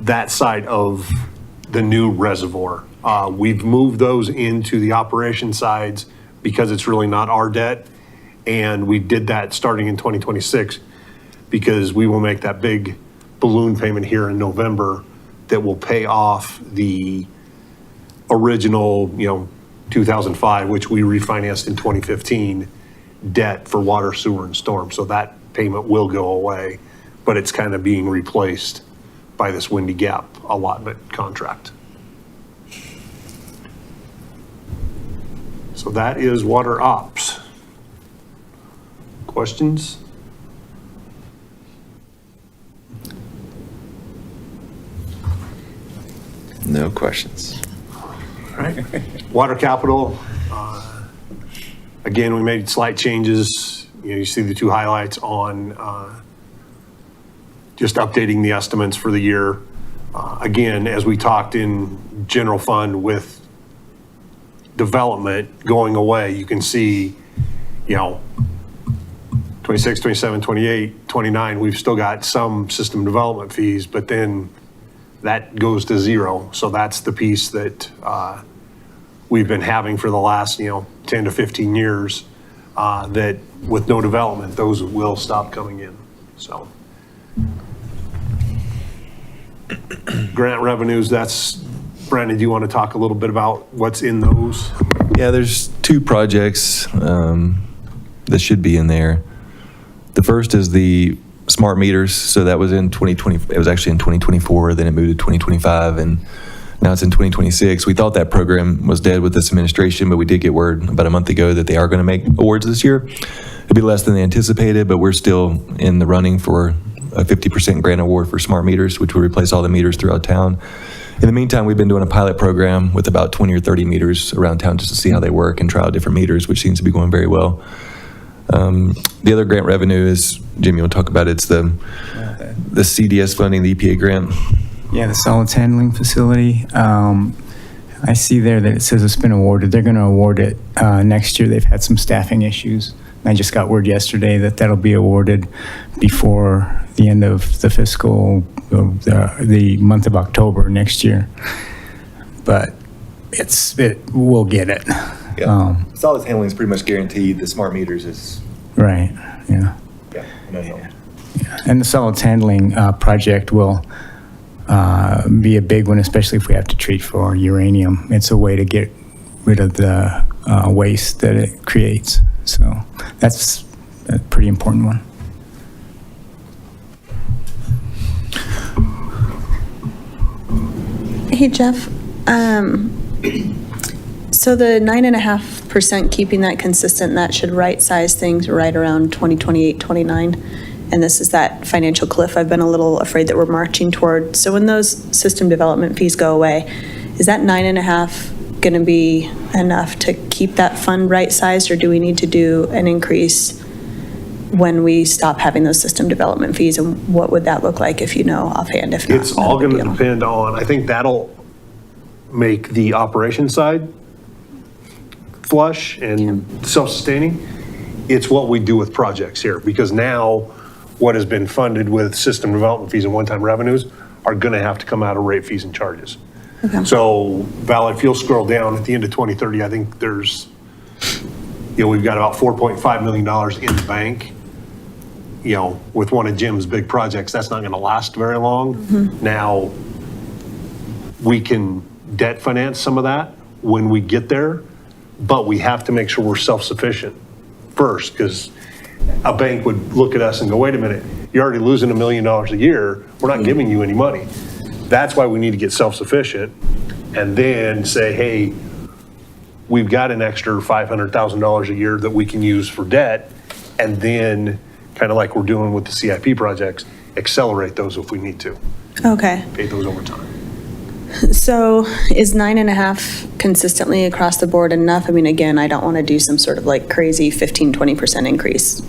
that side of the new reservoir. We've moved those into the operation sides because it's really not our debt. And we did that starting in 2026 because we will make that big balloon payment here in November that will pay off the original, you know, 2005, which we refinanced in 2015, debt for water, sewer, and storm. So that payment will go away, but it's kind of being replaced by this Windy Gap allotment contract. So that is water ops. Questions? No questions. All right. Water capital. Again, we made slight changes. You know, you see the two highlights on just updating the estimates for the year. Again, as we talked in general fund with development going away, you can see, you know, 26, 27, 28, 29, we've still got some system development fees, but then that goes to zero. So that's the piece that we've been having for the last, you know, 10 to 15 years, that with no development, those will stop coming in. So grant revenues, that's, Brandon, do you want to talk a little bit about what's in those? Yeah, there's two projects that should be in there. The first is the smart meters. So that was in 2020. It was actually in 2024. Then it moved to 2025, and now it's in 2026. We thought that program was dead with this administration, but we did get word about a month ago that they are going to make awards this year. It'll be less than they anticipated, but we're still in the running for a 50% grant award for smart meters, which will replace all the meters throughout town. In the meantime, we've been doing a pilot program with about 20 or 30 meters around town just to see how they work and try out different meters, which seems to be going very well. The other grant revenue is, Jim, you want to talk about it? It's the CDS funding, the EPA grant. Yeah, the solids handling facility. I see there that it says it's been awarded. They're going to award it next year. They've had some staffing issues. I just got word yesterday that that'll be awarded before the end of the fiscal, the month of October next year. But we'll get it. Yeah. Solids handling is pretty much guaranteed. The smart meters is Right, yeah. Yeah, no. And the solids handling project will be a big one, especially if we have to treat for uranium. It's a way to get rid of the waste that it creates. So that's a pretty important one. Hey, Jeff. So the 9.5%, keeping that consistent, that should right-size things right around 2028, 29. And this is that financial cliff I've been a little afraid that we're marching toward. So when those system development fees go away, is that 9.5 going to be enough to keep that fund right-sized, or do we need to do an increase when we stop having those system development fees? And what would that look like if you know offhand? If not, It's all not a going big to deal. depend on, I think that'll make the operation side flush and self-sustaining. It's what we do with projects here, because now what has been funded with system development fees and one-time revenues are going to have to come out of rate fees and charges. So Val, if you'll scroll down at the end of 2030, I think there's, we've got about $4.5 million in the bank. With one of Jim's big projects, that's not going to last very long. Now, we can debt finance some of that when we get there, but we have to make sure we're self-sufficient first, because a bank would look at us and go, wait a minute, you're already losing $1 million a year. We're not giving you any money. That's why we need to get self-sufficient and then say, hey, we've got an extra $500,000 a year that we can use for debt, and then kind of like we're doing with the CIP projects, accelerate those if we need to. Okay. Pay those over time. So is 9.5 consistently across the board enough? I mean, again, I don't want to do some sort of like crazy 15-20% increase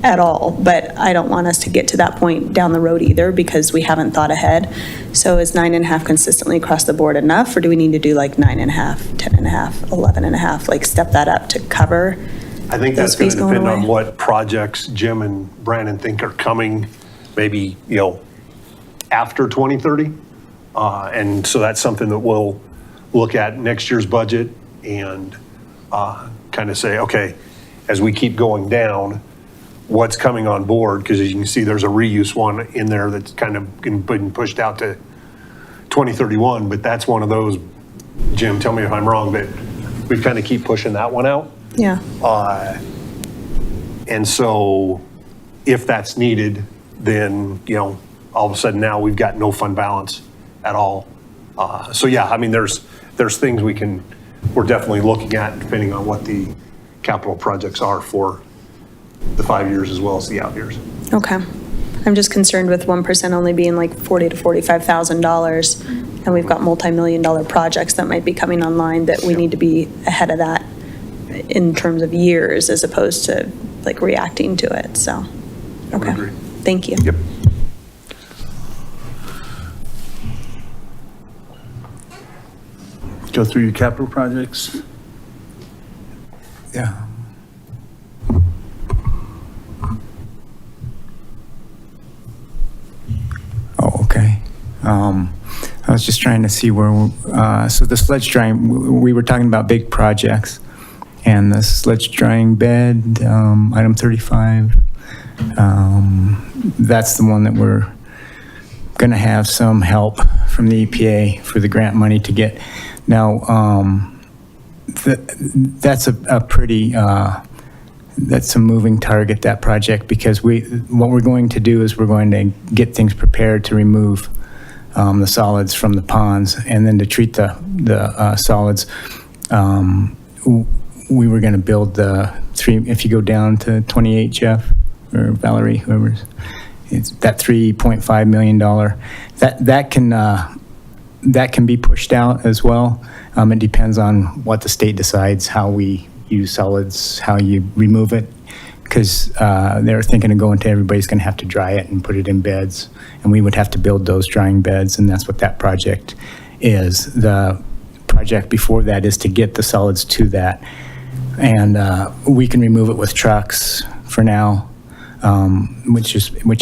at all, but I don't want us to get to that point down the road either, because we haven't thought ahead. So is 9.5 consistently across the board enough, or do we need to do like 9.5, 10.5, 11.5, like step that up to cover? I think Those that's going fees to going depend on away? what projects Jim and Brandon think are coming, maybe, after 2030. And so that's something that we'll look at next year's budget and kind of say, okay, as we keep going down, what's coming on board? Because as you can see, there's a reuse one in there that's kind of been pushed out to 2031, but that's one of those, Jim, tell me if I'm wrong, but we kind of keep pushing that one out. Yeah. And so if that's needed, then, all of a sudden now we've got no fund balance at all. So yeah, I mean, there's things we're definitely looking at depending on what the capital projects are for the 5 years as well as the out years. Okay. I'm just concerned with 1% only being like $40,000 to $45,000, and we've got multi-million-dollar projects that might be coming online that we need to be ahead of that in terms of years as opposed to like reacting to it. So, okay. Agree. Thank you. Yep. Go through your capital projects. Yeah. Oh, okay. I was just trying to see where, so the sledge drying, we were talking about big projects, and the sledge drying bed, item 35, that's the one that we're going to have some help from the EPA for the grant money to get. Now, that's a pretty, that's a moving target, that project, because what we're going to do is we're going to get things prepared to remove the solids from the ponds, and then to treat the solids. We were going to build the if you go down to 28, Jeff, or Valerie, whoever's, it's that $3.5 million. That can be pushed out as well. It depends on what the state decides, how we use solids, how you remove it, because they're thinking of going to everybody's going to have to dry it and put it in beds, and we would have to build those drying beds, and that's what that project is. The project before that is to get the solids to that, and we can remove it with trucks for now, which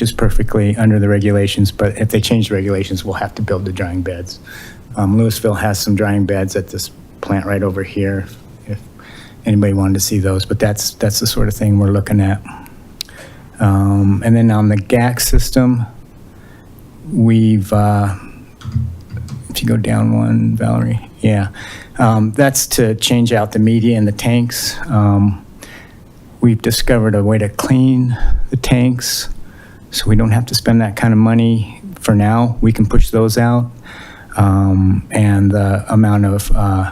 is perfectly under the regulations. But if they change the regulations, we'll have to build the drying beds. Louisville has some drying beds at this plant right over here. anybody wanted to see those, but that's the sort of thing we're looking at. And then on the GAC system, we've, if you go down one, Valerie, yeah, that's to change out the media in the tanks. We've discovered a way to clean the tanks, so we don't have to spend that kind of money for now. We can push those out. And the amount of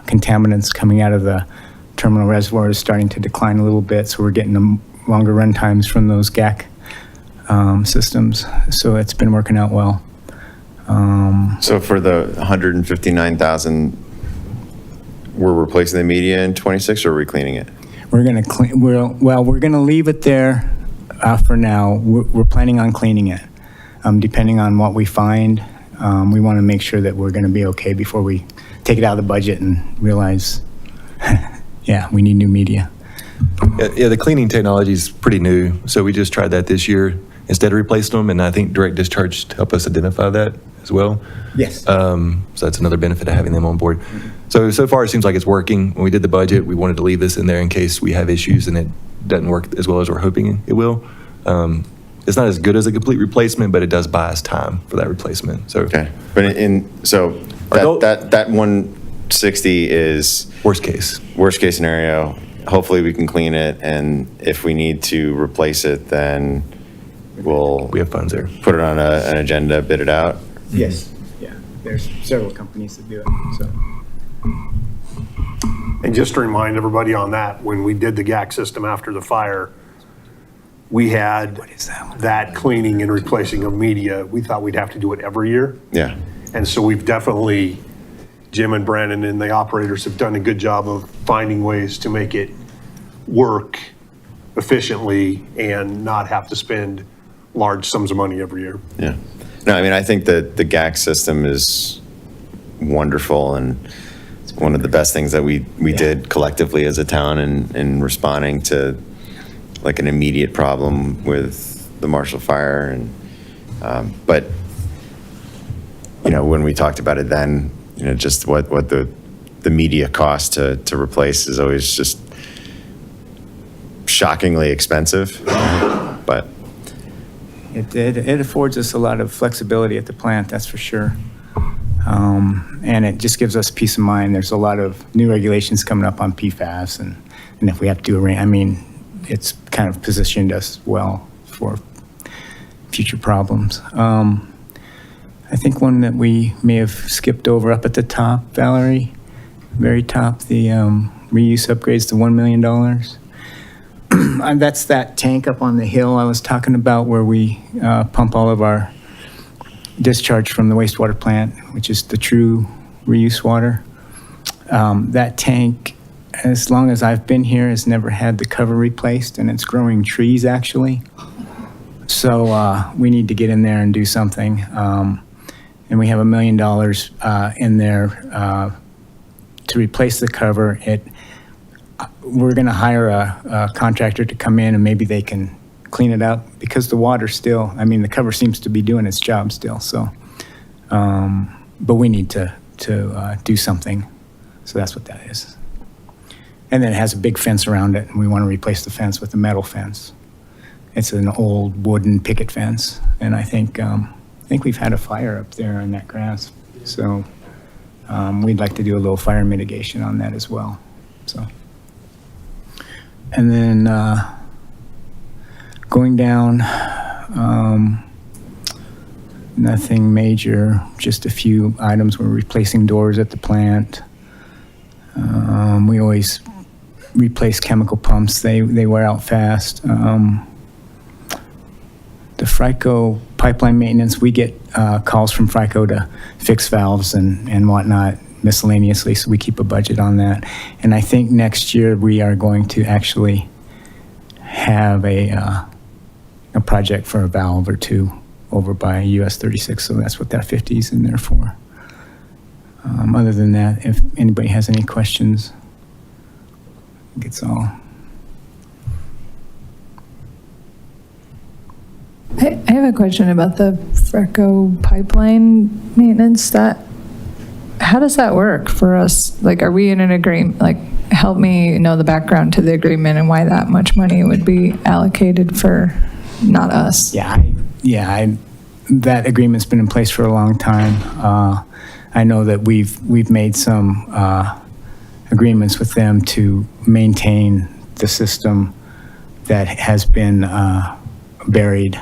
contaminants coming out of the terminal reservoir is starting to decline a little bit, so we're getting longer run times from those GAC systems. So it's been working out well. So for the 159,000, we're replacing the media in 26, or are we cleaning it? We're going to clean. We're going to leave it there for now. We're planning on cleaning it, depending on what we find. We want to make sure that we're going to be okay before we take it out of the budget and realize, yeah, we need new media. Yeah, the cleaning technology is pretty new, so we just tried that this year instead of replacing them, and I think direct discharge helped us identify that as well. Yes. So that's another benefit of having them on board. So far it seems like it's working. When we did the budget, we wanted to leave this in there in case we have issues and it doesn't work as well as we're hoping it will. It's not as good as a complete replacement, but it does buy us time for that replacement. So Okay, but that 160 is worst case. Worst case scenario. Hopefully we can clean it, and if we need to replace it, then We have funds there. put it on an agenda, bid it out. Yes. Yeah. There's several companies that do it. So. And just to remind everybody on that, when we did the GAC system after the fire, we had that cleaning and replacing of media. We thought we'd have to do it every year. Yeah. And so we've definitely, Jim and Brandon and the operators have done a good job of finding ways to make it work efficiently and not have to spend large sums of money every year. Yeah. No, I mean, I think that the GAC system is wonderful, and it's one of the best things that we did collectively as a town in responding to like an immediate problem with the Marshall Fire. And but when we talked about it then, just what the media cost to replace is always just shockingly expensive. But It affords us a lot of flexibility at the plant, that's for sure. And it just gives us peace of mind. There's a lot of new regulations coming up on PFAS, and if we have to do it's kind of positioned us well for future problems. I think one that we may have skipped over up at the top, Valerie, very top, the reuse upgrades to $1 million. That's that tank up on the hill I was talking about where we pump all of our discharge from the wastewater plant, which is the true reuse water. That tank, as long as I've been here, has never had the cover replaced, and it's growing trees actually. So we need to get in there and do something. And we have $1 million in there to replace the cover. We're going to hire a contractor to come in, and maybe they can clean it up because the water still, the cover seems to be doing its job still. So, but we need to do something. So that's what that is. And then it has a big fence around it, and we want to replace the fence with a metal fence. It's an old wooden picket fence, and I think we've had a fire up there in that grass. So we'd like to do a little fire mitigation on that as well. So. And then going down, nothing major, just a few items. We're replacing doors at the plant. We always replace chemical pumps. They wear out fast. The FRICO pipeline maintenance, we get calls from FRICO to fix valves and whatnot miscellaneously, so we keep a budget on that. And I think next year we are going to actually have a project for a valve or two over by US 36, so that's what that 50 is in there for. Other than that, if anybody has any questions, I think it's all. I have a question about the FRECO pipeline maintenance. how does that work for us? Like, are we in an agreement, like, help me know the background to the agreement and why that much money would be allocated for not us? That agreement's been in place for a long time. I know that we've made some agreements with them to maintain the system that has been buried,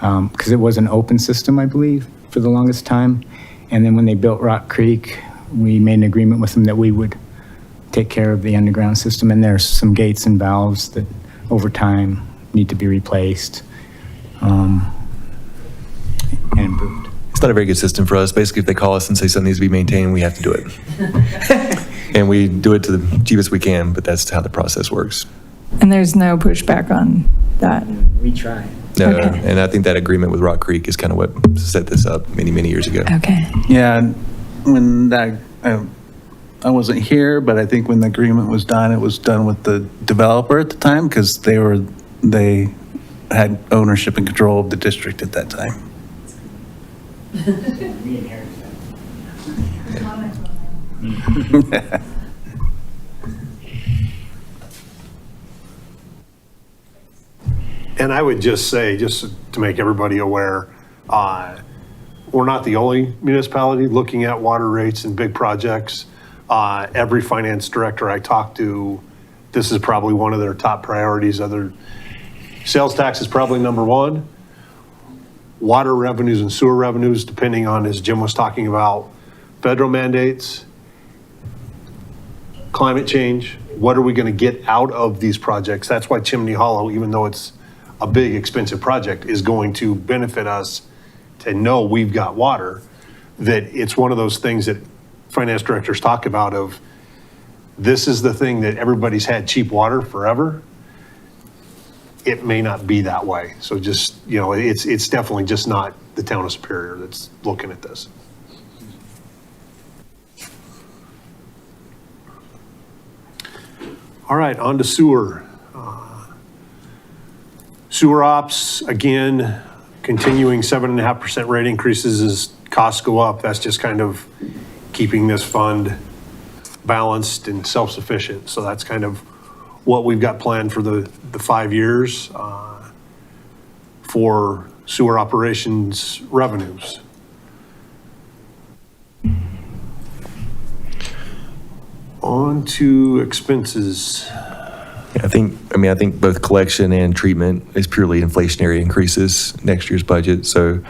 because it was an open system, I believe, for the longest time. And then when they built Rock Creek, we made an agreement with them that we would take care of the underground system. And there's some gates and valves that over time need to be replaced and improved. It's not a very good system for us. Basically, if they call us and say something needs to be maintained, we have to do it. And we do it to the cheapest we can, but that's how the process works. And there's no pushback on that? We try. No, Okay. and I think that agreement with Rock Creek is kind of what set this up many, many years ago. Okay. Yeah, when that, I wasn't here, but I think when the agreement was done, it was done with the developer at the time, because they had ownership and control of the district at that time. We inherited that. And I would just say, just to make everybody aware, we're not the only municipality looking at water rates and big projects. Every finance director I talk to, this is probably one of their top priorities. Sales tax is probably number one. Water revenues and sewer revenues, depending on, as Jim was talking about, federal mandates, climate change. What are we going to get out of these projects? That's why Chimney Hollow, even though it's a big, expensive project, is going to benefit us to know we've got water, that it's one of those things that finance directors talk about of, this is the thing that everybody's had cheap water forever. It may not be that way. So just, it's definitely just not the town of Superior that's looking at this. All right, on to sewer. Sewer ops, again, continuing 7.5% rate increases as costs go up. That's just kind of keeping this fund balanced and self-sufficient. So that's kind of what we've got planned for the 5 years for sewer operations revenues. On to expenses. I think both collection and treatment is purely inflationary increases next year's budget. So,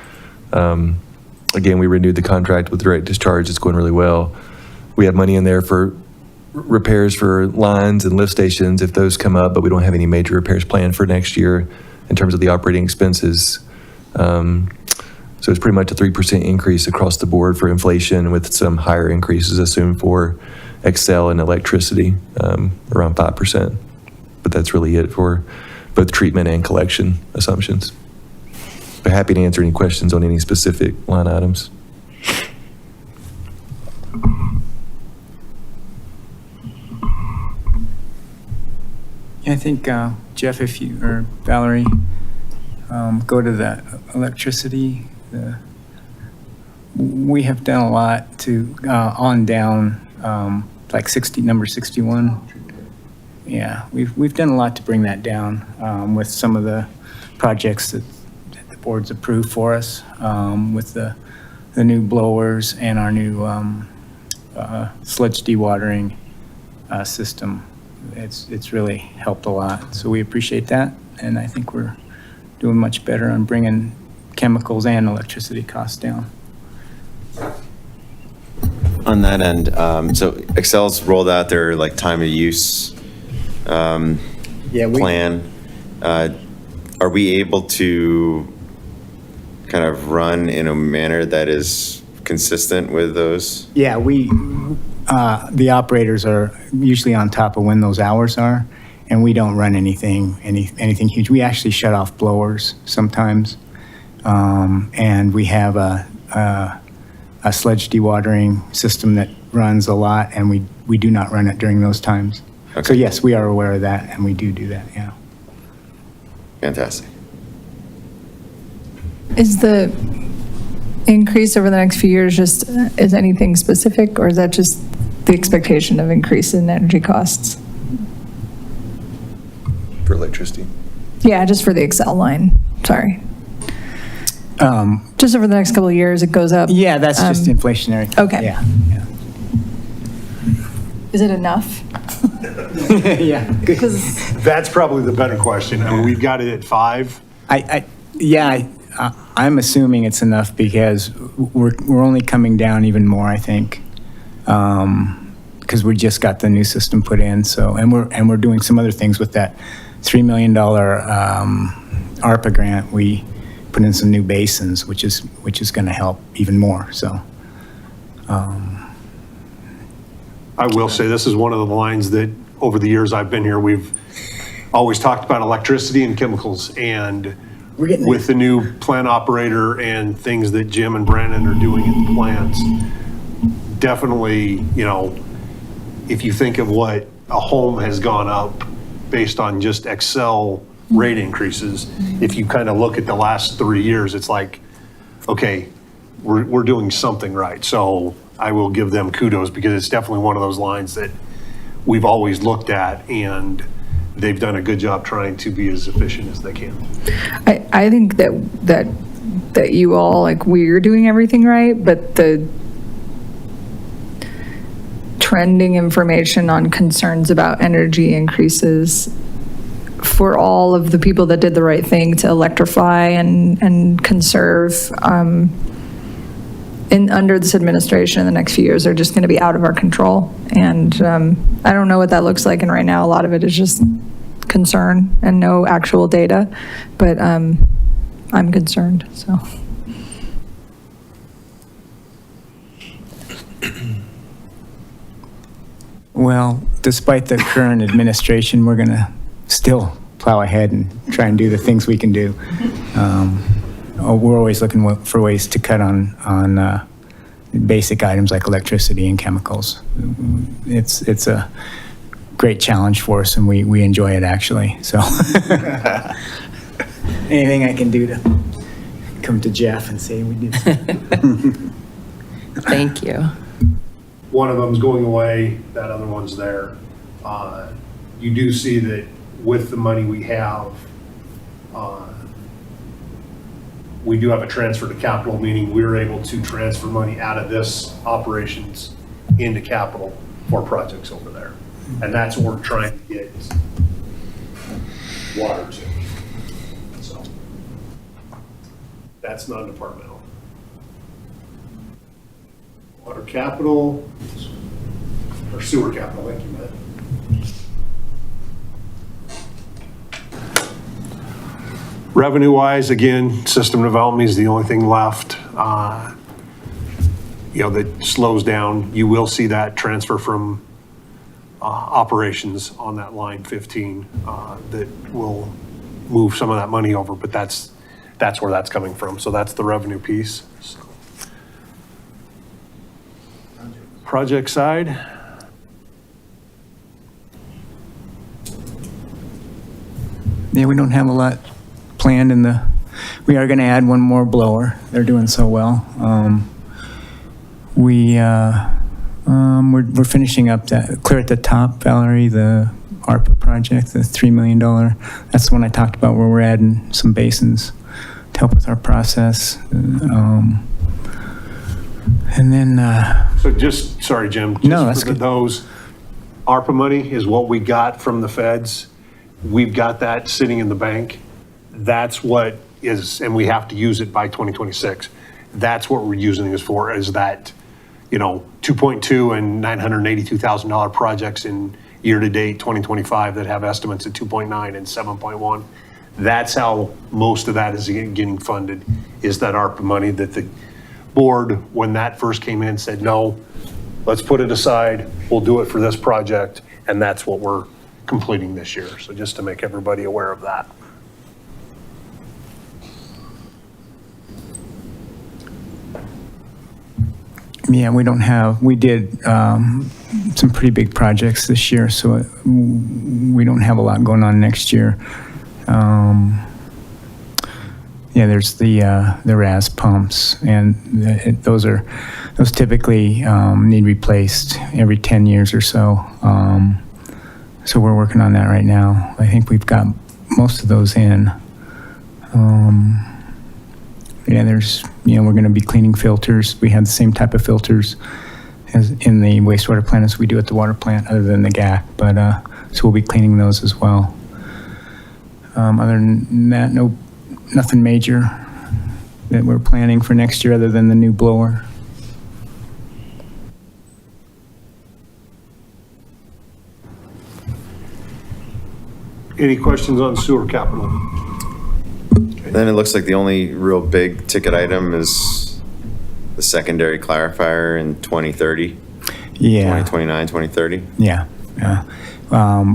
again, we renewed the contract with direct discharge. It's going really well. We have money in there for repairs for lines and lift stations if those come up, but we don't have any major repairs planned for next year in terms of the operating expenses. So it's pretty much a 3% increase across the board for inflation, with some higher increases assumed for Excel and electricity, around 5%. But that's really it for both treatment and collection assumptions. But happy to answer any questions on any specific line items. Yeah, I think, Jeff, if you, or Valerie, go to the electricity, we have done a lot to, on down, like number 61. Yeah, we've done a lot to bring that down, with some of the projects that the board's approved for us, with the new blowers and our new, sludge dewatering, system. It's really helped a lot. So we appreciate that. And I think we're doing much better on bringing chemicals and electricity costs down. On that end, so Excel's rolled out their like time of use plan. Are we able to kind of run in a manner that is consistent with those? Yeah, the operators are usually on top of when those hours are, and we don't run anything huge. We actually shut off blowers sometimes, and we have a sludge dewatering system that runs a lot, and we do not run it during those times. Okay. So yes, we are aware of that, and we do that, yeah. Fantastic. Is increase over the next few years just, is anything specific, or is that just the expectation of increase in energy costs? For electricity. Yeah, just for the Excel line, sorry. Just over the next couple of years, it goes up. Yeah, that's just inflationary. Okay. Yeah, Is it enough? yeah. That's probably the better question. I mean, we've got it at 5. I'm assuming it's enough because we're only coming down even more, I think, because we just got the new system put in. So, and we're doing some other things with that $3 million ARPA grant. We put in some new basins, which is going to help even more. So, I will say this is one of the lines that over the years I've been here, we've always talked about electricity and chemicals, and with the new plant operator and things that Jim and Brandon are doing in the plants, definitely, you know, if you think of what a home has gone up based on just Excel rate increases, if you kind of look at the last 3 years, it's like, okay, we're doing something right. So I will give them kudos because it's definitely one of those lines that we've always looked at, and they've done a good job trying to be as efficient as they can. I think that you all, like, we're doing everything right, but the trending information on concerns about energy increases for all of the people that did the right thing to electrify and conserve under this administration in the next few years are just going to be out of our control. And I don't know what that looks like. And right now, a lot of it is just concern and no actual data. But I'm concerned, so. well, despite the current administration, we're going to still plow ahead and try and do the things we can do. We're always looking for ways to cut on basic items like electricity and chemicals. It's a great challenge for us, and we enjoy it, actually. So anything I can do to come to Jeff and say we did something. Thank you. One of them's going away, that other one's there. You do see that with the money we have, we do have a transfer to capital, meaning we're able to transfer money out of this operations into capital for projects over there. And that's what we're trying to get water to. So that's non-departmental. Water capital, or sewer capital, like you meant. Revenue-wise, again, system development is the only thing left, you know, that slows down. You will see that transfer from operations on that line 15 that will move some of that money over, but that's where that's coming from. So that's the revenue piece. So. Project side. Yeah, we don't have a lot planned we are going to add one more blower. They're doing so well. We're finishing up that Clear at the Top, Valerie, the ARPA project, the $3 million. That's the one I talked about where we're adding some basins to help with our process. And then... So just, sorry, Jim. No, that's good. good. Those ARPA money is what we got from the feds. We've got that sitting in the bank. That's what is, and we have to use it by 2026. That's what we're using this for, is that, you know, 2.2 and $982,000 projects in year-to-date 2025 that have estimates at 2.9 and 7.1. That's how most of that is getting funded, is that ARPA money that the board, when that first came in, said, no, let's put it aside. We'll do it for this project. And that's what we're completing this year. So just to make everybody aware of that. Yeah, we did some pretty big projects this year, so we don't have a lot going on next year. Yeah, there's the RAS pumps, and those typically need replaced every 10 years or so. So we're working on that right now. I think we've got most of those in. Yeah, we're going to be cleaning filters. We have the same type of filters as in the wastewater plant as we do at the water plant, other than the GAC. But so we'll be cleaning those as well. Other than that, nothing major that we're planning for next year other than the new blower. Any questions on sewer capital? Then it looks like the only real big ticket item is the secondary clarifier in 2030, Yeah. 2029, 2030. Yeah.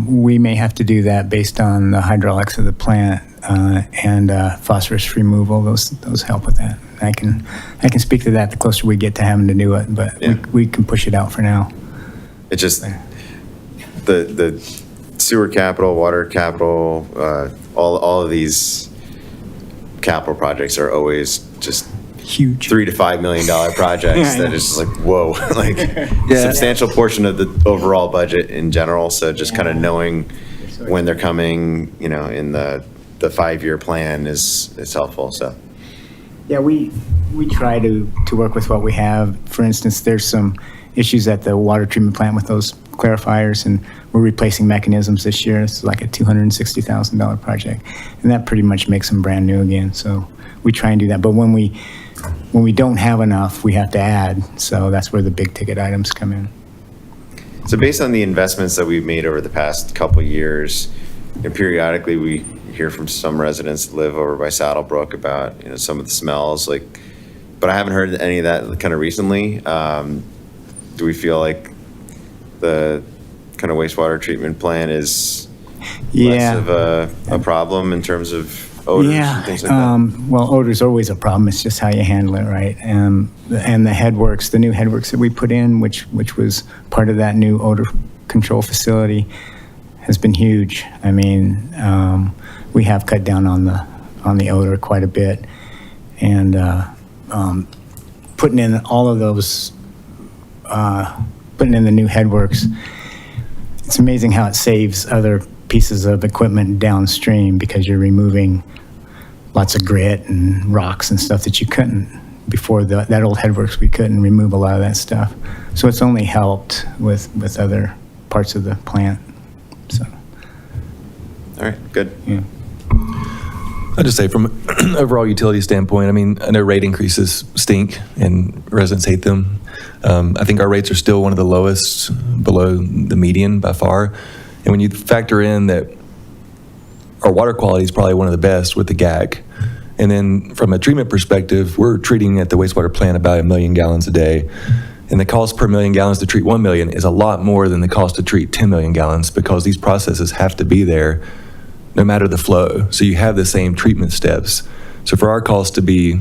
We may have to do that based on the hydraulics of the plant and phosphorus removal. Those help with that. I can speak to that the closer we get to having to do it, but Yeah. we can push it out for now. It just, the sewer capital, water capital, all of these capital projects are always just huge $3 to $5 million projects that is just like, whoa, like substantial portion of the overall budget in general. So just kind of knowing when they're coming, in the 5-year plan is helpful. So. Yeah, we try to work with what we have. For instance, there's some issues at the water treatment plant with those clarifiers, and we're replacing mechanisms this year. It's like a $260,000 project, and that pretty much makes them brand new again. So we try and do that. But when we don't have enough, we have to add. So that's where the big ticket items come in. So based on the investments that we've made over the past couple of years, and periodically we hear from some residents that live over by Saddlebrook about some of the smells, but I haven't heard any of that kind of recently. Do we feel like the kind of wastewater treatment plant is less of a problem in terms of odors and things like that? Well, odor's always a problem. It's just how you handle it, right? And the headworks, the new headworks that we put in, which was part of that new odor control facility, has been huge. I mean, we have cut down on the odor quite a bit, and putting in all of those, putting in the new headworks. It's amazing how it saves other pieces of equipment downstream, because you're removing lots of grit and rocks and stuff that you couldn't before. That old headworks, we couldn't remove a lot of that stuff. So it's only helped with other parts of the plant. So. All right, good. Yeah. I'd just say from an overall utility standpoint, I know rate increases stink and residents hate them. I think our rates are still one of the lowest below the median by far. And when you factor in that our water quality is probably one of the best with the GAC, and then from a treatment perspective, we're treating at the wastewater plant about 1 million gallons a day. And the cost per million gallons to treat 1 million is a lot more than the cost to treat 10 million gallons, because these processes have to be there no matter the flow. So you have the same treatment steps. So for our cost to be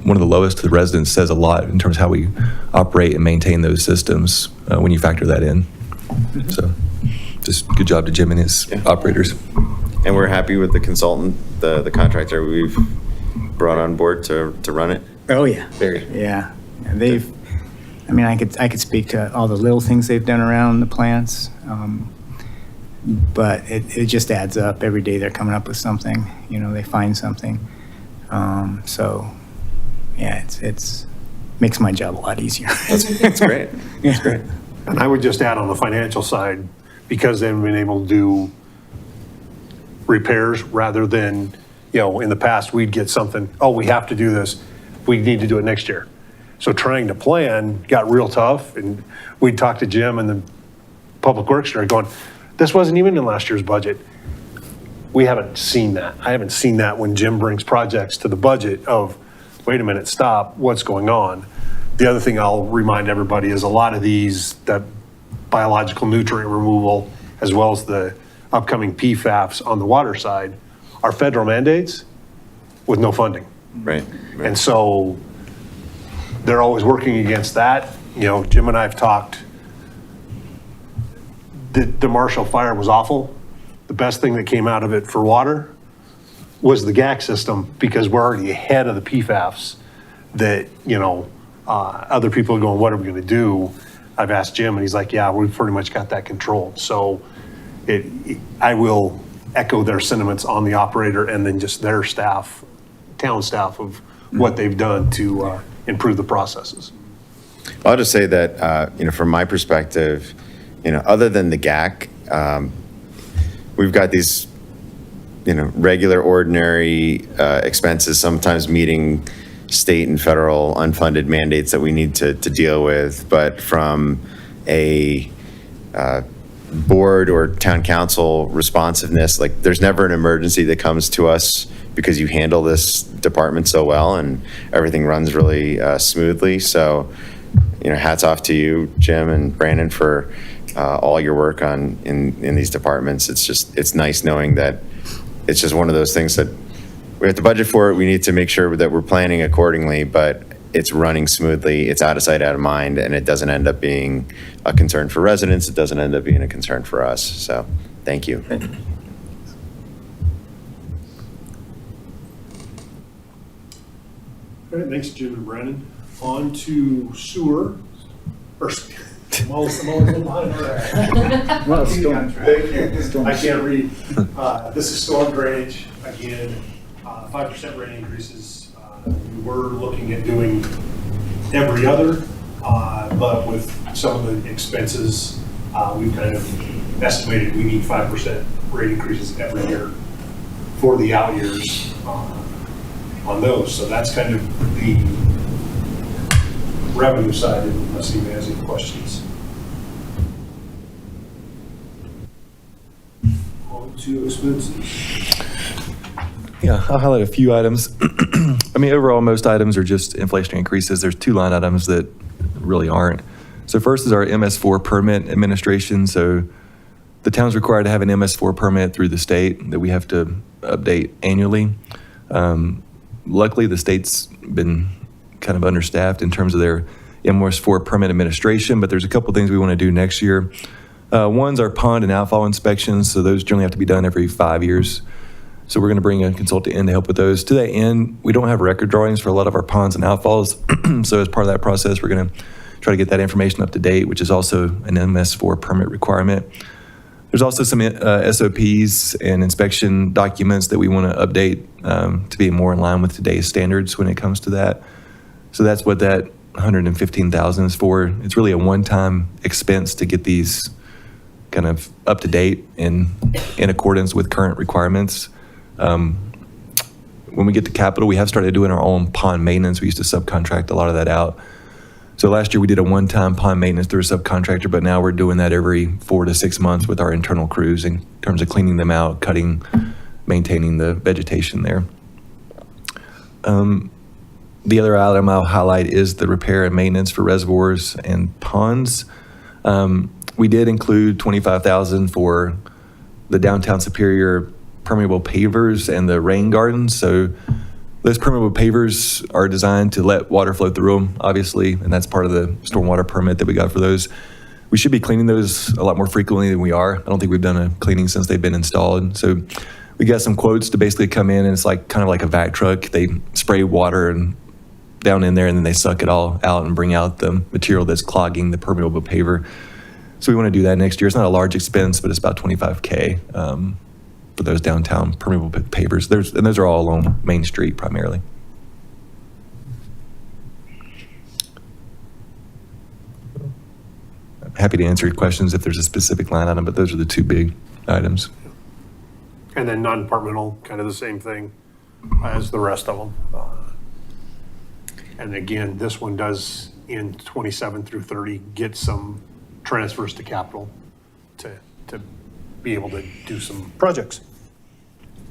one of the lowest to the residents says a lot in terms of how we operate and maintain those systems when you factor that in. So just good job to Jim and his operators. And we're happy with the consultant, the contractor we've brought on board to run it. Oh yeah. Very. Yeah. And I could speak to all the little things they've done around the plants, but it just adds up. Every day they're coming up with something. They find something. So yeah, it's makes my job a lot easier. That's great. That's great. And I would just add on the financial side, because they've been able to do repairs rather than, in the past, we'd get something, we have to do this, we need to do it next year. So trying to plan got real tough, and we'd talk to Jim and the Public Works Director going, this wasn't even in last year's budget. We haven't seen that. I haven't seen that when Jim brings projects to the budget of, wait a minute, stop, what's going on? The other thing I'll remind everybody is a lot of these, that biological nutrient removal, as well as the upcoming PFAS on the water side, are federal mandates with no funding. Right. And so they're always working against that. Jim and I have talked. The Marshall fire was awful. The best thing that came out of it for water was the GAC system, because we're already ahead of the PFAS that, other people are going, what are we going to do? I've asked Jim and he's like, yeah, we've pretty much got that controlled. So I will echo their sentiments on the operator and then just their staff, town staff, of what they've done to improve the processes. I'll just say that, from my perspective, other than the GAC, we've got these, regular, ordinary expenses, sometimes meeting state and federal unfunded mandates that we need to deal with. But from a board or town council responsiveness, like there's never an emergency that comes to us because you handle this department so well and everything runs really smoothly. So, hats off to you, Jim and Brandon, for all your work in these departments. It's nice knowing that it's just one of those things that we have to budget for it. We need to make sure that we're planning accordingly, but it's running smoothly. It's out of sight, out of mind, and it doesn't end up being a concern for residents. It doesn't end up being a concern for us. So thank you. All right, thanks, Jim and Brandon. On to sewer. I'm always behind. Well, storm. Thank you. I can't read. This is storm drainage. Again, 5% rate increases. We were looking at doing every other, but with some of the expenses, we've kind of estimated we need 5% rate increases every year for the out years on those. So that's kind of the revenue side, unless anybody has any questions. On to expenses. Yeah, I'll highlight a few items. Overall, most items are just inflation increases. There's two line items that really aren't. So first is our MS4 permit administration. So the town's required to have an MS4 permit through the state that we have to update annually. Luckily, the state's been kind of understaffed in terms of their MS4 permit administration, but there's a couple things we want to do next year. One's our pond and outfall inspections. So those generally have to be done every 5 years. So we're going to bring a consultant in to help with those. To that end, we don't have record drawings for a lot of our ponds and outfalls. So as part of that process, we're going to try to get that information up to date, which is also an MS4 permit requirement. There's also some SOPs and inspection documents that we want to update to be more in line with today's standards when it comes to that. So that's what that $115,000 is for. It's really a one-time expense to get these kind of up to date in accordance with current requirements. When we get to capital, we have started doing our own pond maintenance. We used to subcontract a lot of that out. So last year we did a one-time pond maintenance through a subcontractor, but now we're doing that every 4 to 6 months with our internal crews in terms of cleaning them out, cutting, maintaining the vegetation there. The other item I'll highlight is the repair and maintenance for reservoirs and ponds. We did include $25,000 for the downtown Superior permeable pavers and the rain gardens. So those permeable pavers are designed to let water flow through them, obviously, and that's part of the stormwater permit that we got for those. We should be cleaning those a lot more frequently than we are. I don't think we've done a cleaning since they've been installed. So we got some quotes to basically come in, and it's like kind of like a vac truck. They spray water and down in there, and then they suck it all out and bring out the material that's clogging the permeable paver. So we want to do that next year. It's not a large expense, but it's about $25K for those downtown permeable pavers. And those are all along Main Street primarily. I'm happy to answer your questions if there's a specific line item, but those are the two big items. And then non-departmental, kind of the same thing as the rest of them. And again, this one does in 27 through 30 get some transfers to capital to be able to do some projects.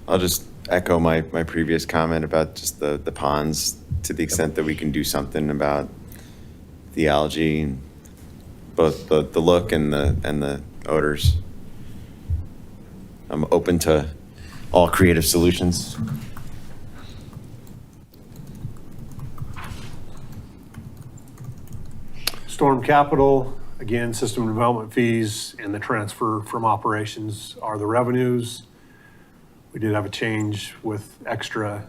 I'll just echo my previous comment about just the ponds, to the extent that we can do something about the algae, and both the look and the odors. I'm open to all creative solutions. Storm capital, again, system development fees and the transfer from operations are the revenues. We did have a change with extra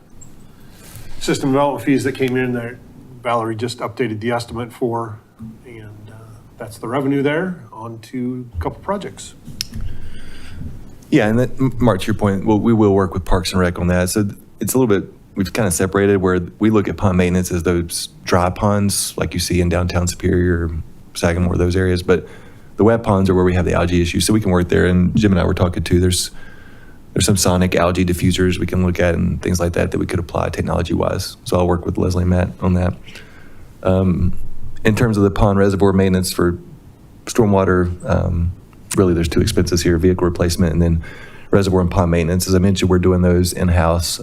system development fees that came in that Valerie just updated the estimate for. And that's the revenue there. On to a couple projects. Yeah, and that, Mark, to your point, well, we will work with Parks and Rec on that. So it's a little bit, we've kind of separated where we look at pond maintenance as those dry ponds like you see in downtown Superior, Sagamore, those areas. But the wet ponds are where we have the algae issue. So we can work there. And Jim and I were talking too, there's some sonic algae diffusers we can look at and things like that we could apply technology-wise. So I'll work with Leslie and Matt on that. In terms of the pond reservoir maintenance for stormwater, really there's two expenses here, vehicle replacement and then reservoir and pond maintenance. As I mentioned, we're doing those in-house.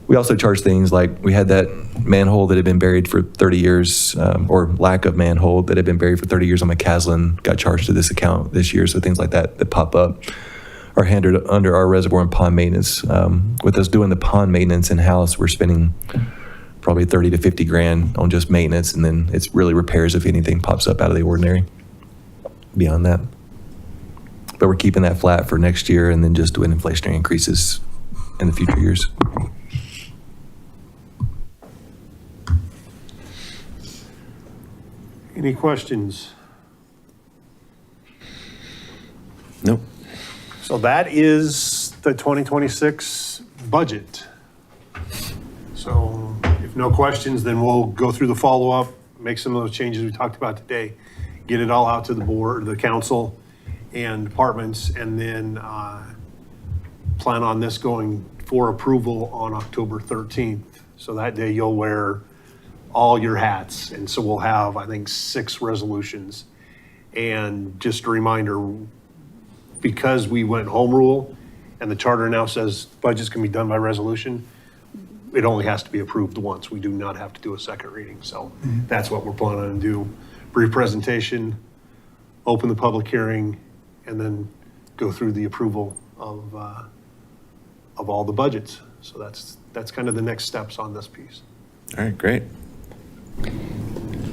We also charge things like we had that manhole that had been buried for 30 years, or lack of manhole that had been buried for 30 years on McCaslin, got charged to this account this year. So things like that pop up are handled under our reservoir and pond maintenance. With us doing the pond maintenance in-house, we're spending probably 30 to 50 grand on just maintenance, and then it's really repairs if anything pops up out of the ordinary beyond that. But we're keeping that flat for next year and then just doing inflationary increases in the future years. Any questions? Nope. So that is the 2026 budget. So if no questions, then we'll go through the follow-up, make some of those changes we talked about today, get it all out to the board, the council and departments, and then plan on this going for approval on October 13th. So that day you'll wear all your hats. And so we'll have, I think, 6 resolutions. And just a reminder, because we went home rule and the charter now says budgets can be done by resolution, it only has to be approved once. We do not have to do a second reading. So that's what we're planning to do. Brief presentation, open the public hearing, and then go through the approval of all the budgets. So that's kind of the next steps on this piece. All right, great.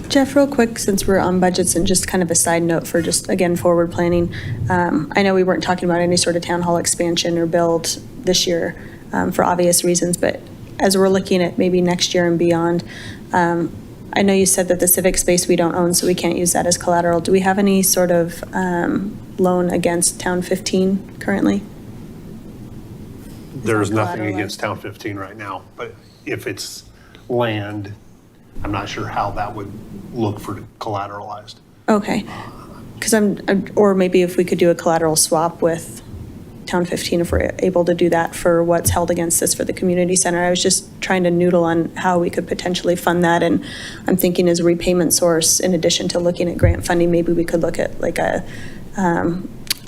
Jeff, real quick, since we're on budgets and just kind of a side note for just, again, forward planning. I know we weren't talking about any sort of town hall expansion or build this year for obvious reasons, but as we're looking at maybe next year and beyond, I know you said that the civic space we don't own, so we can't use that as collateral. Do we have any sort of loan against Town 15 currently? There's nothing collateralized? against Town 15 right now, but if it's land, I'm not sure how that would look for collateralized. Okay, because or maybe if we could do a collateral swap with Town 15, if we're able to do that for what's held against us for the community center. I was just trying to noodle on how we could potentially fund that, and I'm thinking as a repayment source, in addition to looking at grant funding, maybe we could look at like a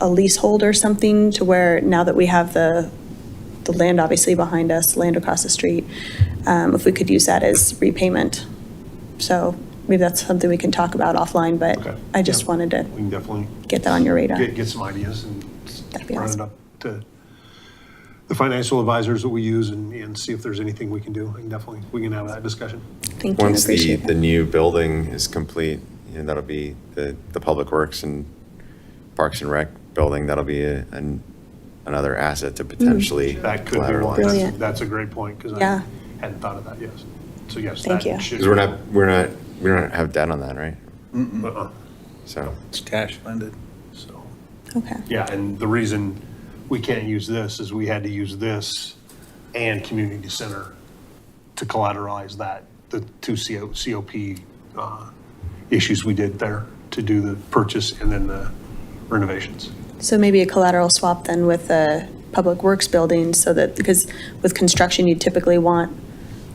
leasehold or something, to where now that we have the land obviously behind us, land across the street, if we could use that as repayment. So maybe that's something we can talk about offline, but Okay. I just Yeah. wanted to We can definitely get that on your radar. get some ideas and That'd be run it awesome. up to the financial advisors that we use and see if there's anything we can do. We can have that discussion. Thank you, I Once appreciate the that. new building is complete, you know, that'll be the Public Works and Parks and Rec building, that'll be another asset to potentially That could be one. collateralize. Brilliant. That's a great point, because Yeah. I hadn't thought of that, yes. So yes, Thank that you. should. Because we don't have debt on that, right? Uh-uh. So, It's cash funded. So, Okay, yeah, and the reason we can't use this is we had to use this and community center to collateralize that, the two COP issues we did there to do the purchase and then the renovations. so maybe a collateral swap then with the Public Works building, so that, because with construction, you typically want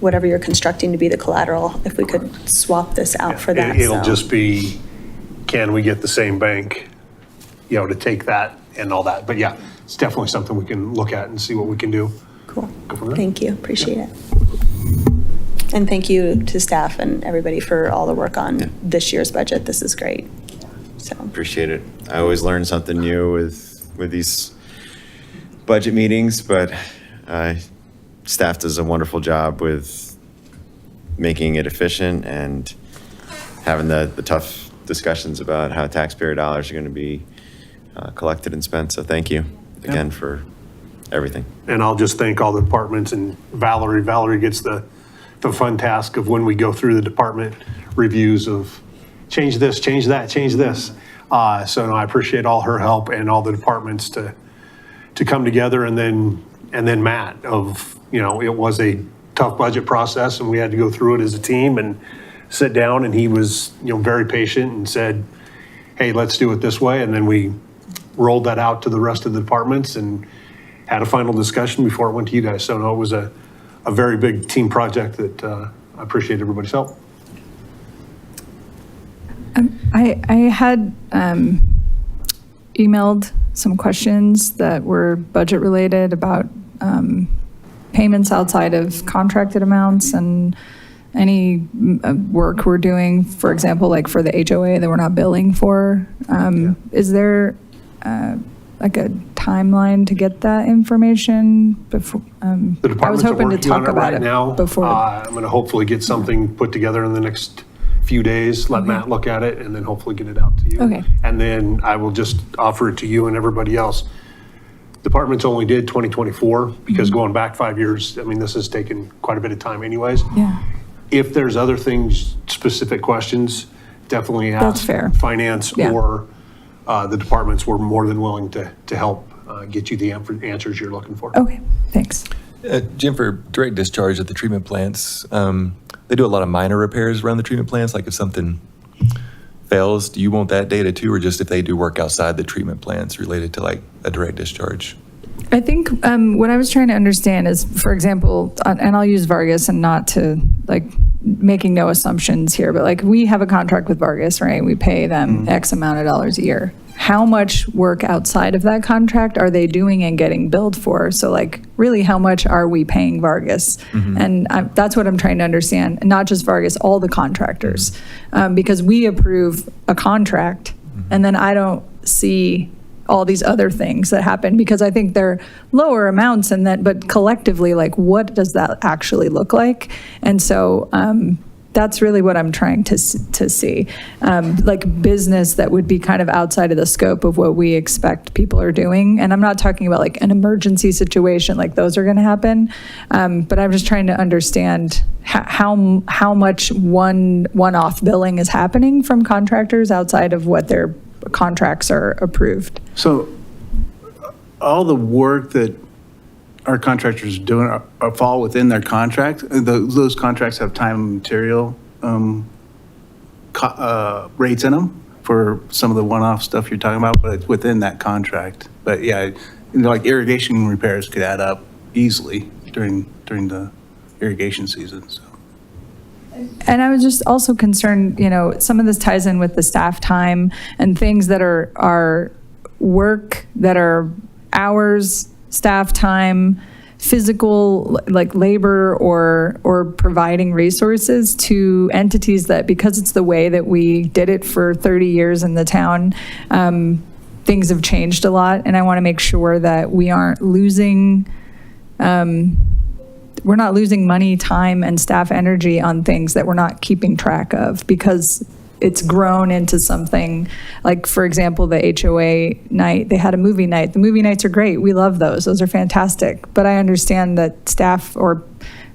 whatever you're constructing to be the collateral, if we could swap this out for that. It'll so. just be, can we get the same bank, you know, to take that and all that? But yeah, it's definitely something we can look at and see what we can do. Cool. Go from there. Thank you, appreciate it. And thank you to staff and everybody for all the work on this year's budget. This is great. So, appreciate it. I always learn something new with these budget meetings, but staff does a wonderful job with making it efficient and having the tough discussions about how taxpayer dollars are going to be collected and spent. So thank you again for everything. And I'll just thank all the departments and Valerie. Valerie gets the fun task of when we go through the department reviews of change this, change that, change this. So no, I appreciate all her help and all the departments to come together, and then Matt of, it was a tough budget process and we had to go through it as a team and sit down, and he was, very patient and said, hey, let's do it this way. And then we rolled that out to the rest of the departments and had a final discussion before it went to you guys. So no, it was a very big team project that I appreciate everybody's help. I had emailed some questions that were budget related about payments outside of contracted amounts and any work we're doing, for example, like for the HOA that we're not billing for. Is there like a timeline to get that information before? The I was departments are hoping to working on talk it about right it now. before. I'm going to hopefully get something put together in the next few days, let Matt look at it, and then hopefully get it out to you. Okay. And then I will just offer it to you and everybody else. Departments only did 2024 because Mm-hmm. going back 5 years, I mean, this has taken quite a bit of time anyways. Yeah. If there's other things, specific questions, definitely ask. That's fair. Finance Yeah. or the departments were more than willing to help get you the answers you're looking for. Okay, thanks. Jim, for direct discharge at the treatment plants, they do a lot of minor repairs around the treatment plants. Like if something fails, do you want that data too, or just if they do work outside the treatment plants related to like a direct discharge? I think what I was trying to understand is, for example, and I'll use Vargas and not to like making no assumptions here, but like we have a contract with Vargas, right? We pay them X amount of dollars a year. How much work outside of that contract are they doing and getting billed for? So like really how much are we paying Vargas? And that's what I'm trying to understand, and not just Vargas, all the contractors. Because we approve a contract and then I don't see all these other things that happen because I think they're lower amounts and that, but collectively, like what does that actually look like? And so that's really what I'm trying to see, like business that would be kind of outside of the scope of what we expect people are doing. And I'm not talking about like an emergency situation, like those are going to happen. But I'm just trying to understand how much one-off billing is happening from contractors outside of what their contracts are approved. So all the work that our contractors are doing fall within their contract. Those contracts have time and material rates in them for some of the one-off stuff you're talking about, but it's within that contract. But yeah, like irrigation repairs could add up easily during the irrigation season, so. And I was just also concerned, some of this ties in with the staff time and things that are work that are hours, staff time, physical, like labor or providing resources to entities that, because it's the way that we did it for 30 years in the town, things have changed a lot. And I want to make sure that we aren't losing, we're not losing money, time, and staff energy on things that we're not keeping track of because it's grown into something like, for example, the HOA night, they had a movie night. The movie nights are great. We love those. Those are fantastic. But I understand that staff or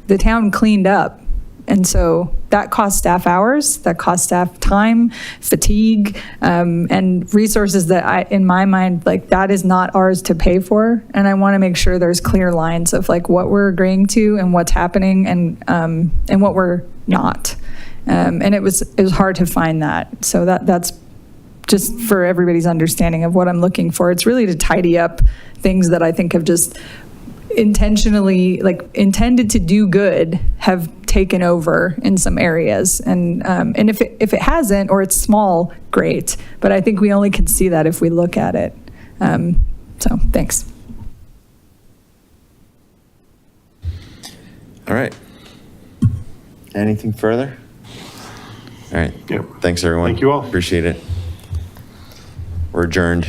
the town cleaned up. And so that costs staff hours, that costs staff time, fatigue, and resources that in my mind, like that is not ours to pay for. And I want to make sure there's clear lines of like what we're agreeing to and what's happening and what we're not. And it was hard to find that. So that's just for everybody's understanding of what I'm looking for. It's really to tidy up things that I think have just intentionally, like intended to do good, have taken over in some areas. And if it hasn't, or it's small, great. But I think we only can see that if we look at it. So thanks. All right. Anything further? All right. Yep. Thanks, everyone. Thank you all. Appreciate it. We're adjourned.